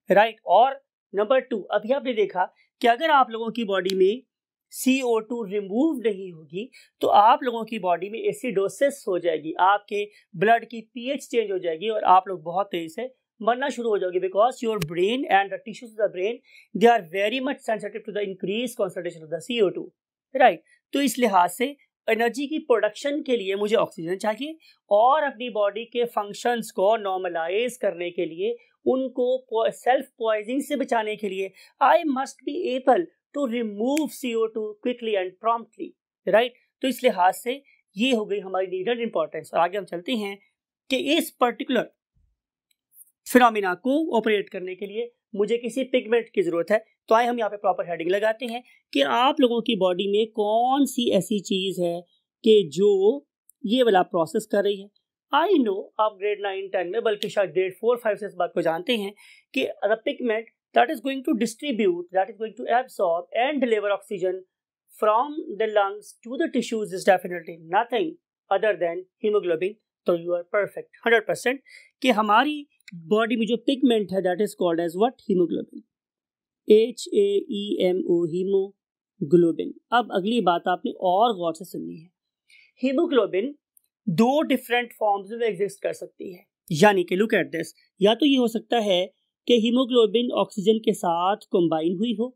राइट, और नंबर 2, अभी आपने देखा कि अगर आप लोगों की बॉडी में CO2 रिमूव नहीं होगी तो आप लोगों की बॉडी में एसिडोसिस हो जाएगी, आपके ब्लड की pH चेंज हो जाएगी और आप लोग बहुत तेजी से मरना शुरू हो जाओगे, because your brain and the tissues of the brain they are very much sensitive to the increase concentration of the CO2। Right, तो इस लिहाज से एनर्जी की प्रोडक्शन के लिए मुझे ऑक्सीजन चाहिए और अपनी बॉडी के फंक्शंस को नॉर्मलाइज करने के लिए, उनको सेल्फ पॉइजनिंग से बचाने के लिए I must be able to remove CO2 quickly and promptly, right. तो इस लिहाज से ये हो गई हमारी नीडेड इंपॉर्टेंस। और आगे हम चलते हैं कि इस पर्टिकुलर फिनोमिना को ऑपरेट करने के लिए मुझे किसी पिगमेंट की जरूरत है। तो आए हम यहाँ पे प्रॉपर हेडिंग लगाते हैं कि आप लोगों की बॉडी में कौन सी ऐसी चीज है कि जो ये वाला प्रोसेस कर रही है। आई नो आप ग्रेड 9-10 में, बल्कि शायद ग्रेड 4-5 से इस बात को जानते हैं कि the pigment that is going to distribute, that is going to absorb and deliver oxygen from the lungs to the tissues is definitely nothing other than hemoglobin. तो you are perfect 100% कि हमारी बॉडी में जो pigment है that is called as what? hemoglobin, HAEMO, haemoglobin. अब अगली बात आपने और गौर से सुननी है। हीमोग्लोबिन दो डिफरेंट फॉर्म्स में एग्जिस्ट कर सकती है, यानी कि लुक एट दिस, या तो ये हो सकता है कि हीमोग्लोबिन ऑक्सीजन के साथ कंबाइन हुई हो।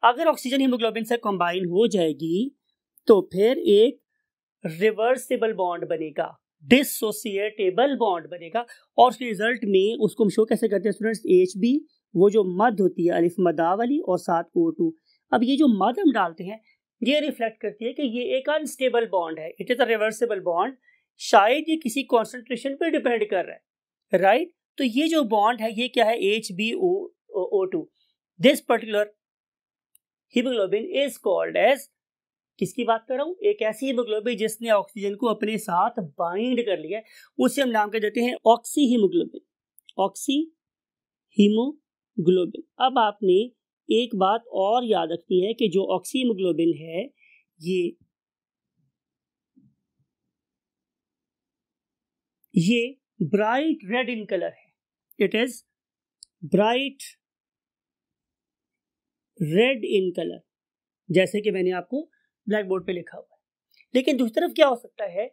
अगर ऑक्सीजन हीमोग्लोबिन से कंबाइन हो जाएगी तो फिर एक रिवर्सिबल बॉन्ड बनेगा, डिसोसिएटेबल बॉन्ड बनेगा, और उसके रिजल्ट में उसको हम शो कैसे करते हैं स्टूडेंट्स? HB, वो जो मद होती है अलिफ मदा वाली, और साथ O2। अब ये जो मद हम डालते हैं ये रिफ्लेक्ट करती है कि ये एक अनस्टेबल बॉन्ड है, it is a reversible bond, शायद ये किसी कॉन्सेंट्रेशन पर डिपेंड कर रहा है, राइट। तो ये जो बॉन्ड है ये क्या है? HbO2। This particular haemoglobin is called as, किसकी बात कर रहा हूं? एक ऐसी हीमोग्लोबिन जिसने ऑक्सीजन को अपने साथ बाइंड कर लिया है, उसे हम नाम कर देते हैं ऑक्सी हीमोग्लोबिन, ऑक्सी हीमोग्लोबिन। अब आपने एक बात और याद रखनी है कि जो ऑक्सी हीमोग्लोबिन है ये ब्राइट रेड इन कलर है, it is bright red in colour, जैसे कि मैंने आपको ब्लैक बोर्ड पे लिखा हुआ है। लेकिन दूसरी तरफ क्या हो सकता है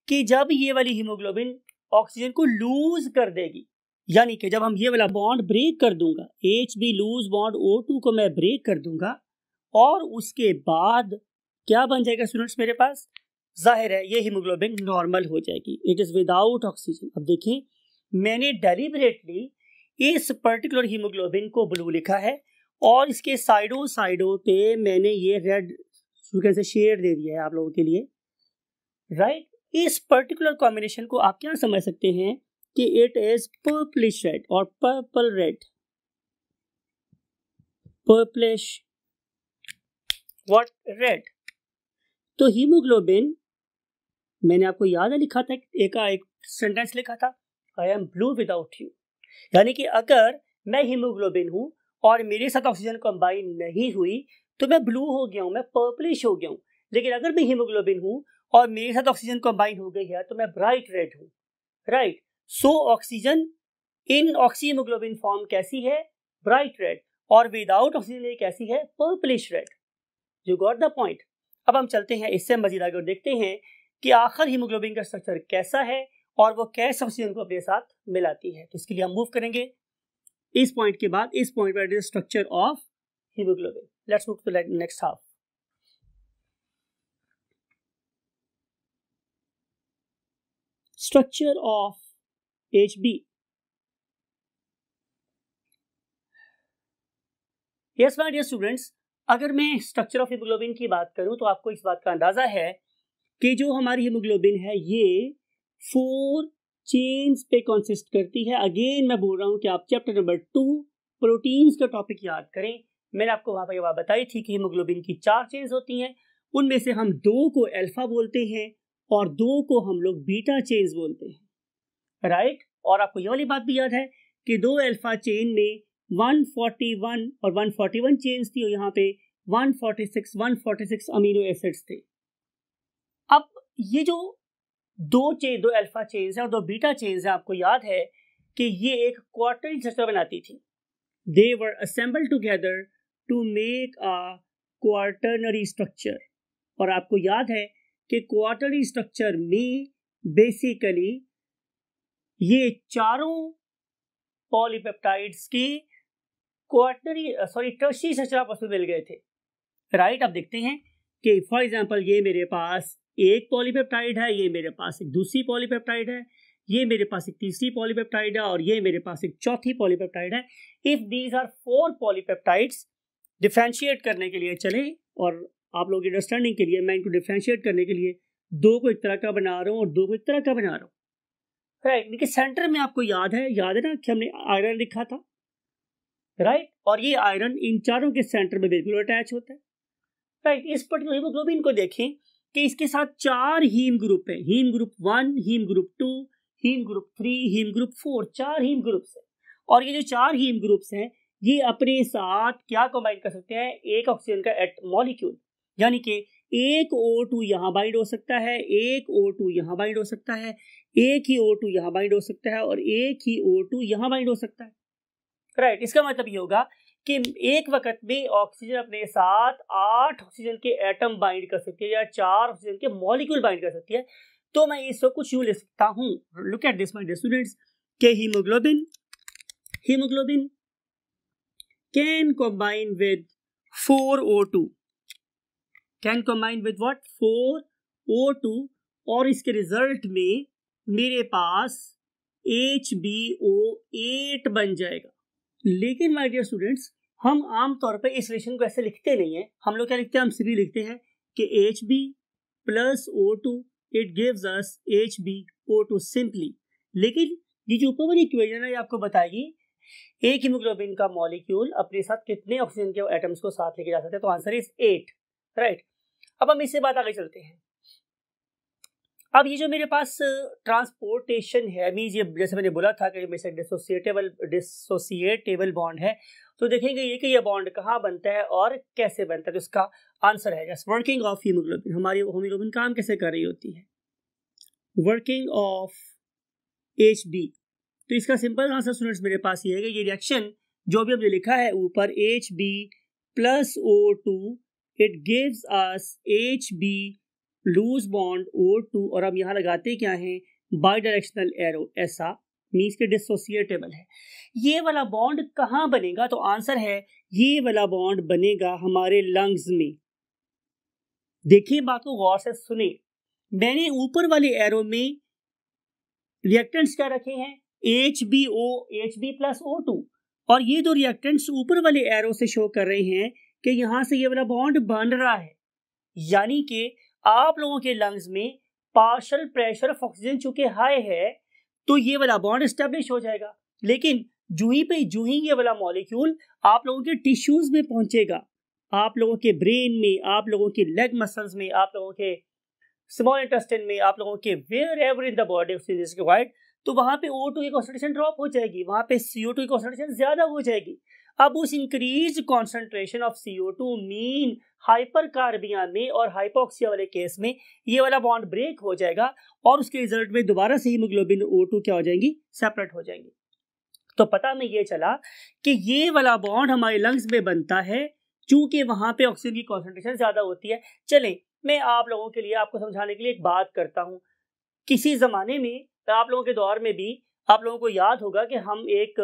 कि जब ये वाली हीमोग्लोबिन ऑक्सीजन को लूज कर देगी, यानी कि जब हम ये वाला बॉन्ड ब्रेक कर दूंगा, HB लूज बॉन्ड O2 को मैं ब्रेक कर दूंगा, और उसके बाद क्या बन जाएगा स्टूडेंट्स मेरे पास? जाहिर है ये हीमोग्लोबिन नॉर्मल हो जाएगी, इट इज विदाउट ऑक्सीजन। अब देखिए मैंने डेलिबरेटली इस पर्टिकुलर हीमोग्लोबिन को ब्लू लिखा है और इसके साइडों पे मैंने ये रेड से शेड दे दिया है आप लोगों के लिए, राइट। इस पर्टिकुलर कॉम्बिनेशन को आप क्या समझ सकते हैं कि इट इज पर्पलिश रेड और purple red, purplish what red. तो हीमोग्लोबिन, मैंने आपको याद है लिखा था, एक सेंटेंस लिखा था, I am blue without you, यानी कि अगर मैं हीमोग्लोबिन हूं और मेरे साथ ऑक्सीजन कंबाइन नहीं हुई तो मैं ब्लू हो गया हूं, मैं पर्पलिश हो गया हूं। लेकिन अगर मैं हीमोग्लोबिन हूं और मेरे साथ ऑक्सीजन कंबाइन हो गई है तो मैं ब्राइट रेड हूं, right. So oxygen in oxy haemoglobin form कैसी है? ब्राइट रेड, और विदाउट ऑक्सीजन ये कैसी है? Purplish red. You got the point. अब हम चलते हैं इससे मजीद आगे और देखते हैं कि आखिर हीमोग्लोबिन का स्ट्रक्चर कैसा है और वो कैसे ऑक्सीजन को अपने साथ मिलाती है। तो इसके लिए हम मूव करेंगे इस पॉइंट के बाद, इस पॉइंट पर structure of haemoglobin. Let's move to the next half. Structure of HB। Yes my dear students, अगर मैं स्ट्रक्चर ऑफ हीमोग्लोबिन की बात करूं तो आपको इस बात का अंदाजा है कि जो हमारी हीमोग्लोबिन है ये 4 चेन्स पे कंसिस्ट करती है। अगेन मैं बोल रहा हूं कि आप चैप्टर नंबर 2 प्रोटीन्स का टॉपिक याद करें। मैंने आपको वहां पर ये बात बताई थी कि हीमोग्लोबिन की 4 चेन्स होती हैं, उनमें से हम 2 को अल्फा बोलते हैं और 2 को हम लोग बीटा चेन्स बोलते हैं, राइट। और आपको ये वाली बात भी याद है कि 2 अल्फा चेन में 141 और 141 चेन्स थी और यहाँ पे 146 अमीनो एसिड्स थे। अब ये जो दो अल्फा चेन्स हैं और 2 बीटा चेन्स हैं, आपको याद है कि ये एक क्वार्टरनरी स्ट्रक्चर बनाती थी। They were assembled together to make a quaternary structure. और आपको याद है कि क्वार्टरनरी स्ट्रक्चर में बेसिकली ये चारों पॉलीपेप्टाइड्स की टर्शियरी स्ट्रक्चर आपस में मिल गए थे, राइट। अब देखते हैं कि फॉर एग्जांपल ये मेरे पास एक पॉलीपेप्टाइड है, ये मेरे पास एक दूसरी पॉलीपेप्टाइड है, ये मेरे पास एक तीसरी पॉलीपेप्टाइड है और ये मेरे पास एक चौथी पॉलीपेप्टाइड है। If these are 4 polypeptides, differentiate करने के लिए चले और आप लोगों की अंडरस्टैंडिंग के लिए मैं इनको डिफरेंशिएट करने के लिए 2 को एक तरह का बना रहा हूँ और 2 को एक तरह का बना रहा हूँ, राइट। देखिए सेंटर में आपको याद है ना कि हमने आयरन लिखा था, राइट, और ये आयरन इन चारों के सेंटर में बिल्कुल अटैच होता है, राइट। इस पर्टिकुलर हीमोग्लोबिन को देखें कि इसके साथ 4 हीम ग्रुप है, haem group 1, haem group 2, haem group 3, haem group 4, 4 haem groups हैं। और ये जो 4 हीम ग्रुप्स हैं ये अपने साथ क्या कंबाइन कर सकते हैं, एक ऑक्सीजन का मॉलिक्यूल, यानी कि एक O2 यहाँ बाइंड हो सकता है, एक O2 यहाँ बाइंड हो सकता है, एक ही O2 यहाँ बाइंड हो सकता है और एक ही O2 यहाँ बाइंड हो सकता है, राइट। इसका मतलब ये होगा कि एक वक्त में ऑक्सीजन अपने साथ 8 ऑक्सीजन के एटम बाइंड कर सकती है या 4 ऑक्सीजन के मॉलिक्यूल बाइंड कर सकती है। तो मैं इसको कुछ यूं ले सकता हूं, look at this my dear students, के haemoglobin can combine with 4O2, can combine with what, 4O2, और इसके रिजल्ट में मेरे पास HBO8 बन जाएगा। लेकिन माय डियर स्टूडेंट्स, हम आमतौर पर इस रिलेशन को ऐसे लिखते नहीं है। हम लोग क्या लिखते हैं, हम सीधे लिखते हैं कि Hb plus O2 it gives us HbO2 simply. लेकिन ये जो ऊपर वाली इक्वेशन है ये आपको बताएगी एक हीमोग्लोबिन का मॉलिक्यूल अपने साथ कितने ऑक्सीजन के एटम्स को साथ लेके जा सकते हैं। तो आंसर इज 8, राइट। अब हम इससे बात आगे चलते हैं। अब ये जो मेरे पास ट्रांसपोर्टेशन है, मीन्स ये जैसे मैंने बोला था कि मेरे से डिसोसिएटेबल बॉन्ड है, तो देखेंगे ये कि ये बॉन्ड कहाँ बनता है और कैसे बनता है। तो इसका आंसर है जस्ट वर्किंग ऑफ हीमोग्लोबिन। हमारी हीमोग्लोबिन काम कैसे कर रही होती है, वर्किंग ऑफ Hb। तो इसका सिंपल आंसर स्टूडेंट्स मेरे पास ये है कि ये रिएक्शन जो भी हमने लिखा है ऊपर Hb plus O2 it gives us Hb loose bond O2, और अब यहाँ लगाते क्या हैं, बाई डायरेक्शनल एरो, ऐसा मीन्स के डिसोसिएटेबल है। ये वाला बॉन्ड कहाँ बनेगा, तो आंसर है ये वाला बॉन्ड बनेगा हमारे लंग्स में। देखिए बात को गौर से सुने, मैंने ऊपर वाले एरो में रिएक्टेंट्स क्या रखे हैं, Hb प्लस O2, और ये दो रिएक्टेंट्स ऊपर वाले एरो से शो कर रहे हैं कि यहाँ से ये वाला बॉन्ड बन रहा है, यानी कि आप लोगों के लंग्स में पार्शियल प्रेशर ऑफ ऑक्सीजन चूंकि हाई है तो ये वाला बॉन्ड एस्टेब्लिश हो जाएगा। लेकिन जूं ही ये वाला मॉलिक्यूल आप लोगों के टिश्यूज में पहुंचेगा, आप लोगों के ब्रेन में, आप लोगों के लेग मसल्स में, आप लोगों के स्मॉल इंटेस्टाइन में, आप लोगों के wherever in the body oxygen is required, तो वहां पे O2 की कॉन्सेंट्रेशन ड्रॉप हो जाएगी, वहां पे CO2 की कॉन्सेंट्रेशन ज्यादा हो जाएगी। अब उस increase concentration of CO2 mean hypercarbia में और हाइपोक्सिया वाले केस में ये वाला बॉन्ड ब्रेक हो जाएगा और उसके रिजल्ट में दोबारा से हीमोग्लोबिन O2 क्या हो जाएंगी, सेपरेट हो जाएंगी। तो पता में ये चला कि ये वाला बॉन्ड हमारे लंग्स में बनता है चूंकि वहां पे ऑक्सीजन की कॉन्सेंट्रेशन ज्यादा होती है। चले मैं आप लोगों के लिए, आपको समझाने के लिए एक बात करता हूं। किसी जमाने में आप लोगों के दौर में भी आप लोगों को याद होगा कि हम एक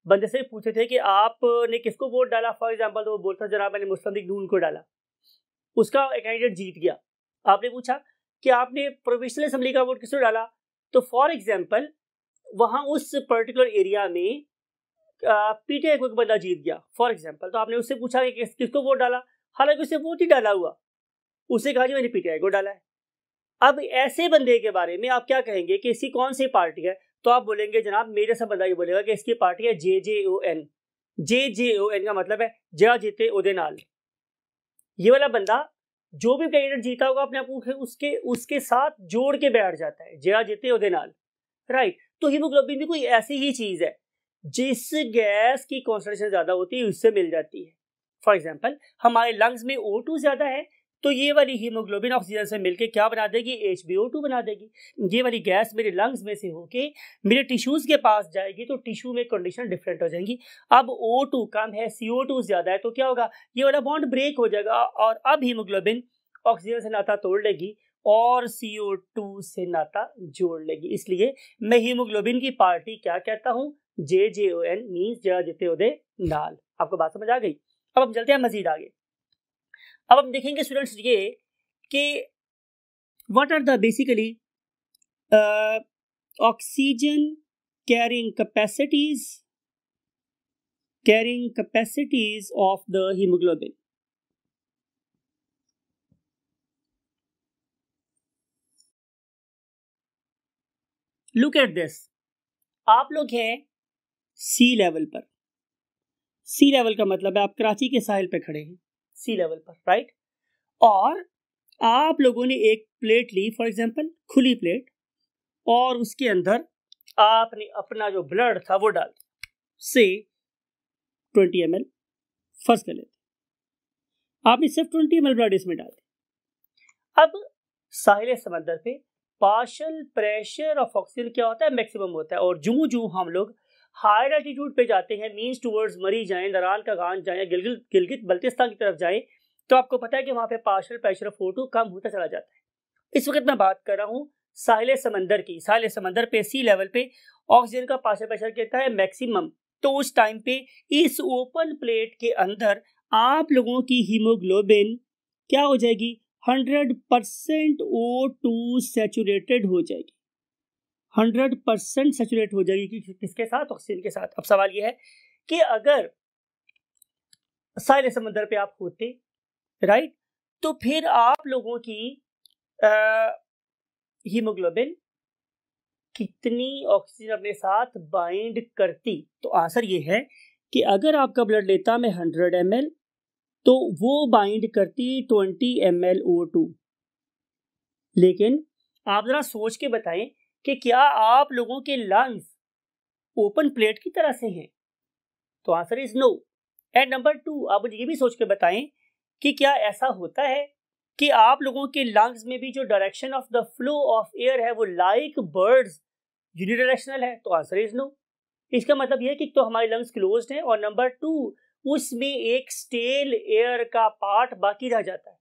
बंदे से पूछे थे कि आपने किसको वोट डाला, फॉर एग्जांपल, तो वो बोलता जनाब मैंने मुस्लिम लीग नून को डाला, उसका कैंडिडेट जीत गया। आपने पूछा कि आपने प्रोविंशियल असेंबली का वोट किसको डाला, तो फॉर एग्जांपल वहां उस पर्टिकुलर एरिया में पीटीआई को एक बंदा जीत गया फॉर एग्जांपल, तो आपने उससे पूछा कि किसको वोट डाला, हालांकि उससे वोट ही डाला हुआ, उसे कहा जी मैंने पीटीआई को डाला है। अब ऐसे बंदे के बारे में आप क्या कहेंगे कि इसकी कौन सी पार्टी है, तो आप बोलेंगे जनाब मेरे से बंदा ये बोलेगा कि इसकी पार्टी है JJON। JJON का मतलब है जया जीते ओदे नाल। ये वाला बंदा जो भी कैंडिडेट जीता होगा अपने आप उसके साथ जोड़ के बैठ जाता है, जया जीते ओदे नाल, राइट। तो हीमोग्लोबिन भी कोई ऐसी ही चीज है जिस गैस की कॉन्सेंट्रेशन ज्यादा होती है उससे मिल जाती है। फॉर एग्जाम्पल हमारे लंग्स में O2 ज्यादा है तो ये वाली हीमोग्लोबिन ऑक्सीजन से मिलके क्या बना देगी, HBO2 बना देगी। ये वाली गैस मेरे लंग्स में से होके मेरे टिश्यूज के पास जाएगी तो टिश्यू में कंडीशन डिफरेंट हो जाएंगी। अब O2 कम है, CO2 ज्यादा है, तो क्या होगा, ये वाला बॉन्ड ब्रेक हो जाएगा और अब हीमोग्लोबिन ऑक्सीजन से नाता तोड़ लेगी और CO2 से नाता जोड़ लेगी। इसलिए मैं हीमोग्लोबिन की पार्टी क्या कहता हूँ, JJON मीन्स जया जिते ओदे नाल। आपको बात समझ आ गई। अब हम चलते हैं मजीद आगे। अब हम देखेंगे स्टूडेंट्स ये कि what are the basically oxygen carrying capacities of the haemoglobin. Look at this, आप लोग हैं सी लेवल पर। सी लेवल का मतलब है आप कराची के साहिल पे खड़े हैं, सी लेवल पर, राइट। और आप लोगों ने एक प्लेट ली, फॉर एग्जांपल खुली प्लेट, और उसके अंदर आपने अपना जो ब्लड था वो डाल, से 20 ml फर्स्ट कर लेते, आपने सिर्फ 20 ml ब्लड इसमें डाल दिया। अब साहिल समंदर पे पार्शियल प्रेशर ऑफ ऑक्सीजन क्या होता है, मैक्सिमम होता है। और जूं जूं हम लोग हायर एल्टीट्यूड पे जाते हैं, मीन्स टूवर्ड्स मरी जाएं, दरान का गान जाएं, गिलगित बल्तिस्तान की तरफ जाएं, तो आपको पता है कि वहां पे पार्शियल प्रेशर ऑफ O2 कम होता चला जाता है। इस वक्त मैं बात कर रहा हूँ साहिल समंदर की। साहिल समंदर पे सी लेवल पे ऑक्सीजन का पार्शियल प्रेशर कितना है, मैक्सिमम। तो उस टाइम पे इस ओपन प्लेट के अंदर आप लोगों की हीमोग्लोबिन क्या हो जाएगी, 100% O2 सैचुरेटेड हो जाएगी, 100% सैचुरेट हो जाएगी। किसके साथ, ऑक्सीजन के साथ। अब सवाल यह है कि अगर साहिल समंदर पे आप होते, राइट, तो फिर आप लोगों की हीमोग्लोबिन कितनी ऑक्सीजन अपने साथ बाइंड करती। तो आंसर ये है कि अगर आपका ब्लड लेता मैं 100 ml, तो वो बाइंड करती 20 ml O2। लेकिन आप जरा सोच के बताएं कि क्या आप लोगों के लंग्स ओपन प्लेट की तरह से हैं? तो answer is no. And number 2, आप मुझे ये भी सोच के बताएं कि क्या ऐसा होता है कि आप लोगों के लंग्स में भी जो direction of the flow of air है वो लाइक बर्ड्स यूनिडायरेक्शनल है? तो आंसर इज नो। इसका मतलब यह है कि तो हमारे लंग्स क्लोज्ड हैं, और नंबर 2 उसमें एक स्टेल एयर का पार्ट बाकी रह जाता है।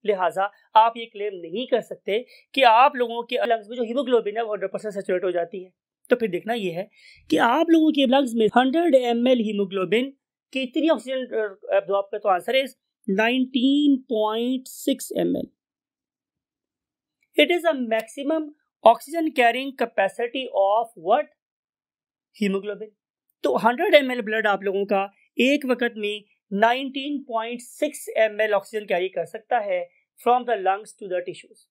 लिहाजा आप ये क्लेम नहीं कर सकते कि आप लोगों के लंग्स में जो हीमोग्लोबिन है वो 100% सैचुरेट हो जाती है। तो फिर देखना ये है कि आप लोगों के लंग्स में 100 ml हीमोग्लोबिन कितनी ऑक्सीजन एब्जॉर्ब कर। तो answer is 19.6 ml। It is a maximum oxygen carrying capacity of what, haemoglobin. तो 100 ml ब्लड आप लोगों का एक वक्त में 19.6 ml ऑक्सीजन कैरी कर सकता है from the lungs to the tissues,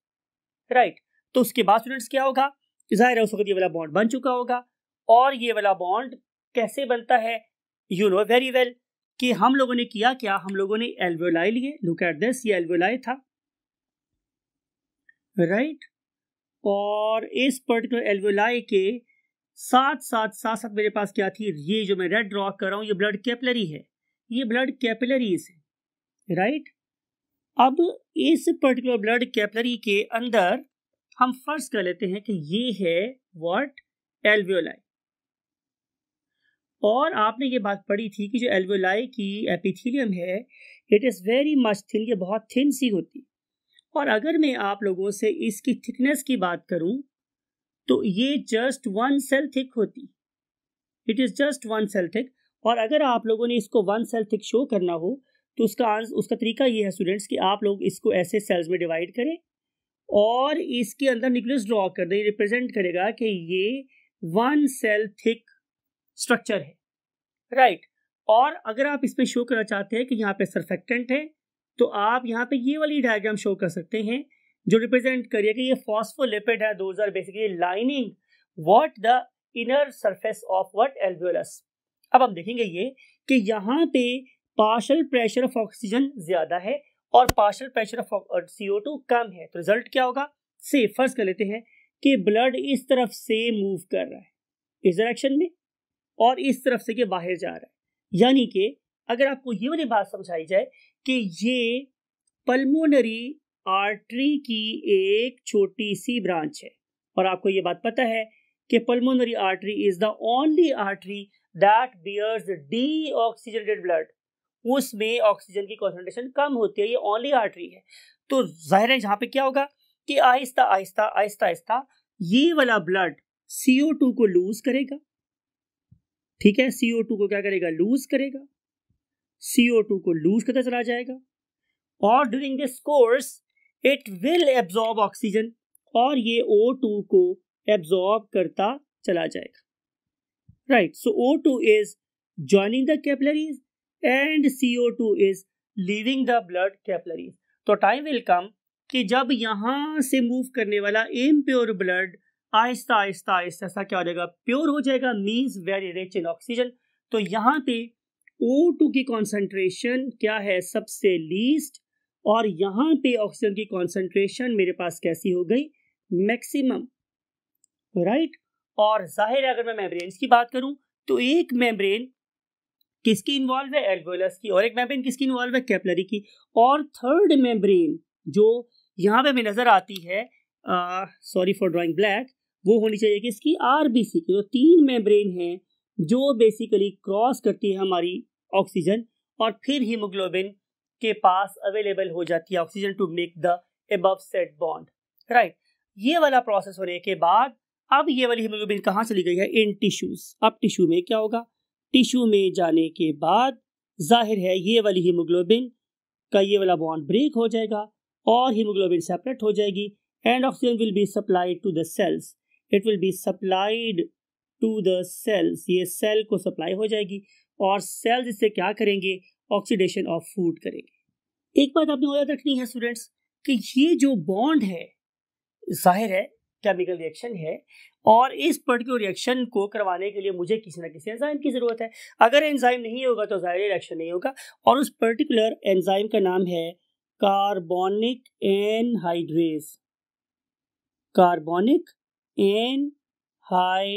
right. तो उसके बाद स्टूडेंट्स क्या होगा, जाहिर है उस वक्त ये वाला बॉन्ड बन चुका होगा। और ये वाला बॉन्ड कैसे बनता है, यू नो वेरी वेल, कि हम लोगों ने किया क्या, हम लोगों ने एल्वेओलाई लिए। लुक एट दिस, ये एल्वेओलाई था, राइट। और इस पर्टिकुलर एल्वेओलाई के साथ साथ मेरे पास क्या थी, ये जो मैं रेड ड्रॉ कर रहा हूं ये ब्लड कैपिलरी है, ये ब्लड कैपिलरीज है, राइट। अब इस पर्टिकुलर ब्लड कैपिलरी के अंदर हम फर्स्ट कर लेते हैं कि ये है व्हाट, एल्वेओलाई। और आपने ये बात पढ़ी थी कि जो एल्वेओलाई की एपिथेलियम है it is very much thin, ये बहुत थिन सी होती। और अगर मैं आप लोगों से इसकी थिकनेस की बात करूं तो ये जस्ट 1 सेल थिक होती, it is just 1 cell thick. और अगर आप लोगों ने इसको 1 सेल थिक शो करना हो तो उसका तरीका ये है स्टूडेंट्स कि आप लोग इसको ऐसे सेल्स में डिवाइड करें और इसके अंदर न्यूक्लियस ड्रॉ कर दें, रिप्रेजेंट करेगा कि ये 1 सेल थिक स्ट्रक्चर है, राइट। और अगर आप इस पे शो करना चाहते हैं कि यहाँ पे सरफेक्टेंट है तो आप यहाँ पे ये वाली डायग्राम शो कर सकते हैं जो रिप्रेजेंट करिए कि ये फॉस्फोलिपिड है, those are basically lining what, the inner surface of what, alveolus. अब हम देखेंगे ये कि यहाँ पे पार्शियल प्रेशर ऑफ ऑक्सीजन ज्यादा है और पार्शियल प्रेशर ऑफ CO2 कम है। तो रिजल्ट क्या होगा, से फर्स्ट कर लेते हैं कि ब्लड इस तरफ से मूव कर रहा है इस डायरेक्शन में और इस तरफ से के बाहर जा रहा है। यानी कि अगर आपको ये वाली बात समझाई जाए कि ये पल्मोनरी आर्टरी की एक छोटी सी ब्रांच है, और आपको ये बात पता है कि pulmonary artery is the only artery that bears deoxygenated blood, उसमें ऑक्सीजन की कॉन्सेंट्रेशन कम होती है, ये ओनली आर्टरी है। तो जाहिर है यहाँ पे क्या होगा कि आहिस्ता आहिस्ता आहिस्ता आहिस्ता ये वाला ब्लड CO2 को लूज करेगा, ठीक है, CO2 को क्या करेगा, लूज करेगा, CO2 को लूज करता चला जाएगा और during this course it will absorb oxygen और ये O2 को एब्जॉर्ब करता चला जाएगा, right. So O2 is joining the capillaries and CO2 is leaving the blood capillaries. तो टाइम विल कम कि जब यहाँ से मूव करने वाला इम्प्योर ब्लड आहिस्ता आहिस्ता आहिस्ता सा क्या हो जाएगा, प्योर हो जाएगा, means very rich in oxygen. तो यहाँ पे O2 की कॉन्सेंट्रेशन क्या है, सबसे लीस्ट, और यहाँ पे ऑक्सीजन की कॉन्सेंट्रेशन मेरे पास कैसी हो गई, मैक्सिमम, राइट। और जाहिर है अगर मैं मेम्ब्रेन्स की बात करूं तो एक मेम्ब्रेन किसकी इन्वॉल्व है, एल्वेओलस की, और एक मेम्ब्रेन किसकी इन्वॉल्व है, कैपिलरी की, और थर्ड मेम्ब्रेन जो यहाँ पे हमें नजर आती है, सॉरी फॉर ड्राइंग ब्लैक, वो होनी चाहिए किसकी, आरबीसी की। तो 3 मेम्ब्रेन हैं जो बेसिकली क्रॉस करती है हमारी ऑक्सीजन और फिर हीमोग्लोबिन के पास अवेलेबल हो जाती है oxygen to make the above said bond, right. ये वाला प्रोसेस होने के बाद अब ये वाली हीमोग्लोबिन कहाँ चली गई है, इन टिश्यूज। अब टिश्यू में क्या होगा, टिश्यू में जाने के बाद जाहिर है ये वाली हीमोग्लोबिन का ये वाला बॉन्ड ब्रेक हो जाएगा और हीमोग्लोबिन सेपरेट हो जाएगी and oxygen will be supplied to the cells, it will be supplied to the cells, ये सेल को सप्लाई हो जाएगी और सेल्स इससे क्या करेंगे, ऑक्सीडेशन ऑफ फूड करेंगे। एक बात आपने याद रखनी है स्टूडेंट्स कि ये जो बॉन्ड है जाहिर है केमिकल रिएक्शन है और इस पर्टिकुलर रिएक्शन को करवाने के लिए मुझे किसी ना किसी एंजाइम की जरूरत है। अगर एंजाइम नहीं होगा तो जाहिर रिएक्शन नहीं होगा और उस पर्टिकुलर एंजाइम का नाम है carbonic anhydrase, carbonic anhydrase.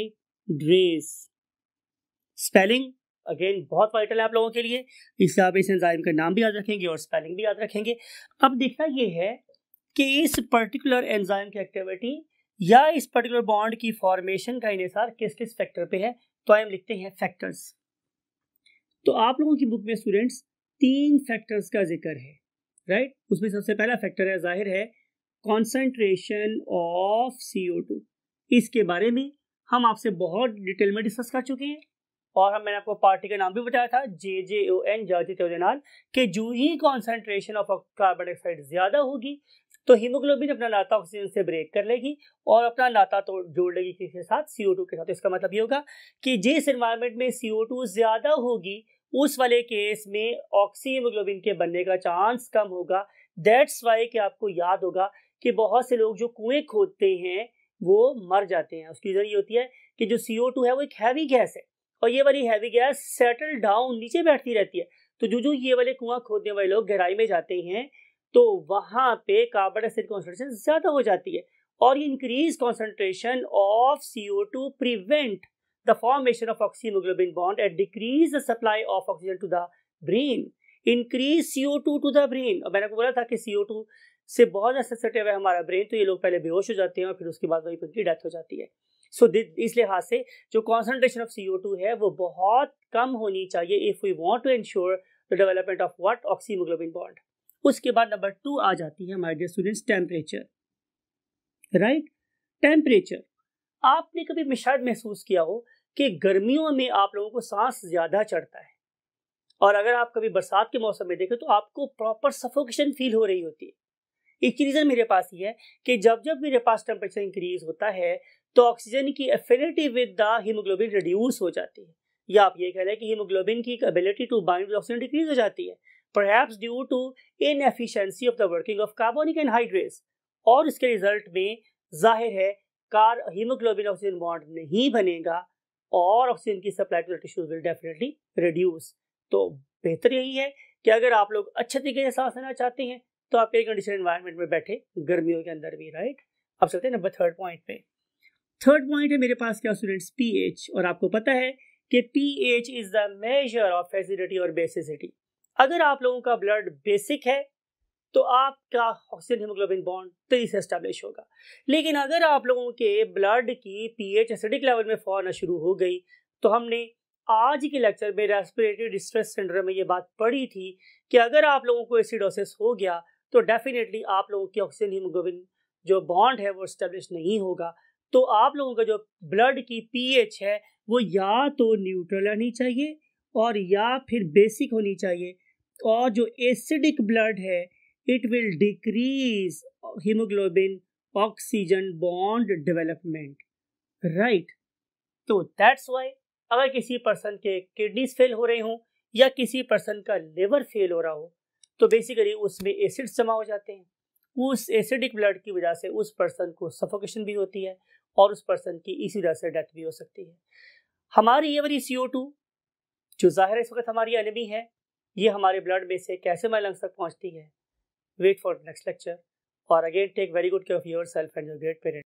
Spelling again बहुत वाइटल है आप लोगों के लिए, इसलिए आप इस एंजाइम का नाम भी याद रखेंगे और स्पेलिंग भी याद रखेंगे। अब देखना ये है कि इस पर्टिकुलर एंजाइम की एक्टिविटी या इस पर्टिकुलर बॉन्ड की फॉर्मेशन का इन्हिसार किस किस फैक्टर पे है, तो हम लिखते हैं फैक्टर्स। तो आप लोगों की बुक में स्टूडेंट्स 3 फैक्टर्स का जिक्र है, राइट। उसमें सबसे पहला फैक्टर है जाहिर है कॉन्सेंट्रेशन ऑफ CO2। इसके बारे में हम आपसे बहुत डिटेल में डिस्कस कर चुके हैं और मैंने आपको पार्टी का नाम भी बताया था, JJON, जार्जिटोजेनाल, कि जो ही कॉन्सेंट्रेशन ऑफ कार्बन डाइऑक्साइड ज्यादा होगी तो हीमोग्लोबिन अपना नाता ऑक्सीजन से ब्रेक कर लेगी और अपना नाता तो जोड़ लेगी किसके साथ, CO2 के साथ। इसका मतलब ये होगा कि जिस एनवायरनमेंट में CO2 ज्यादा होगी उस वाले केस में ऑक्सी हीमोग्लोबिन के बनने का चांस कम होगा। दैट्स वाई कि आपको याद होगा कि बहुत से लोग जो कुएं खोदते हैं वो मर जाते हैं। उसकी रीजन ये होती है कि जो CO2 है वो एक हैवी गैस है और ये वाली हैवी गैस सेटल डाउन नीचे बैठती रहती है। तो जो ये वाले कुआं खोदने वाले लोग गहराई में जाते हैं तो वहां पे कार्बन डाइऑक्साइड कॉन्सेंट्रेशन ज्यादा हो जाती है और ये increase concentration of CO2 prevent the formation of oxyhaemoglobin bond and decrease the supply of oxygen to the brain, increase CO2 to the brain. और मैंने आपको बोला था कि CO2 से बहुत ज्यादा सेंसिटिव है हमारा ब्रेन, तो ये लोग पहले बेहोश हो जाते हैं और फिर उसके बाद वही उनकी डेथ हो जाती है। सो इस लिहाज से जो कॉन्सेंट्रेशन ऑफ CO2 है वो बहुत कम होनी चाहिए if we want to ensure the development of what, oxyhaemoglobin bond. उसके बाद नंबर 2 आ जाती है हमारे dear students temperature, right. Temperature आपने कभी शायद महसूस किया हो कि गर्मियों में आप लोगों को सांस ज्यादा चढ़ता है और अगर आप कभी बरसात के मौसम में देखें तो आपको प्रॉपर सफोकेशन फील हो रही होती है। एक रीजन मेरे पास ये है कि जब जब मेरे पास टेम्परेचर इंक्रीज होता है तो ऑक्सीजन की affinity with the haemoglobin reduce हो जाती है, या आप ये कह रहे हैं कि हीमोग्लोबिन की ability to bind with oxygen decrease हो जाती है, perhaps due to inefficiency of the working of carbonic anhydrase। और इसके रिजल्ट में जाहिर है हीमोग्लोबिन ऑक्सीजन बॉन्ड नहीं बनेगा और ऑक्सीजन की supply to the tissues will definitely reduce. तो बेहतर यही है कि अगर आप लोग अच्छे तरीके से सांस लेना चाहते हैं तो आप एयर कंडीशन एनवायरनमेंट में बैठे गर्मियों के अंदर भी, राइट। अब चलते हैं नंबर 3 पॉइंट पे। 3 पॉइंट है मेरे पास क्या स्टूडेंट्स, pH। और आपको पता है कि pH is the measure of acidity और बेसिसिटी। अगर आप लोगों का ब्लड बेसिक है तो आपका ऑक्सीजन हीमोग्लोबिन बॉन्ड तेजी से एस्टैब्लिश होगा, लेकिन अगर आप लोगों के ब्लड की pH एसिडिक लेवल में फॉल आना शुरू हो गई तो हमने आज के लेक्चर में रेस्पिरेटरी डिस्ट्रेस सिंड्रोम में ये बात पढ़ी थी कि अगर आप लोगों को एसिडोसिस हो गया तो डेफिनेटली आप लोगों की ऑक्सीजन हीमोग्लोबिन जो बॉन्ड है वो एस्टैब्लिश नहीं होगा। तो आप लोगों का जो ब्लड की pH है वो या तो न्यूट्रल रहनी चाहिए और या फिर बेसिक होनी चाहिए, और जो एसिडिक ब्लड है it will decrease hemoglobin oxygen bond development, right? तो दैट्स वाई अगर किसी पर्सन के किडनीज फेल हो रहे हों या किसी पर्सन का लिवर फेल हो रहा हो तो बेसिकली उसमें एसिड्स जमा हो जाते हैं। उस एसिडिक ब्लड की वजह से उस पर्सन को सफोकेशन भी होती है और उस पर्सन की इसी वजह से डेथ भी हो सकती है। हमारी ये वाली CO2 जो जाहिर है इस वक्त हमारी एनिमी है, ये हमारे ब्लड में से कैसे हमारे लंग्स तक पहुंचती है। वेट फॉर नेक्स्ट लेक्चर और again take very good care of yourself and your great parents.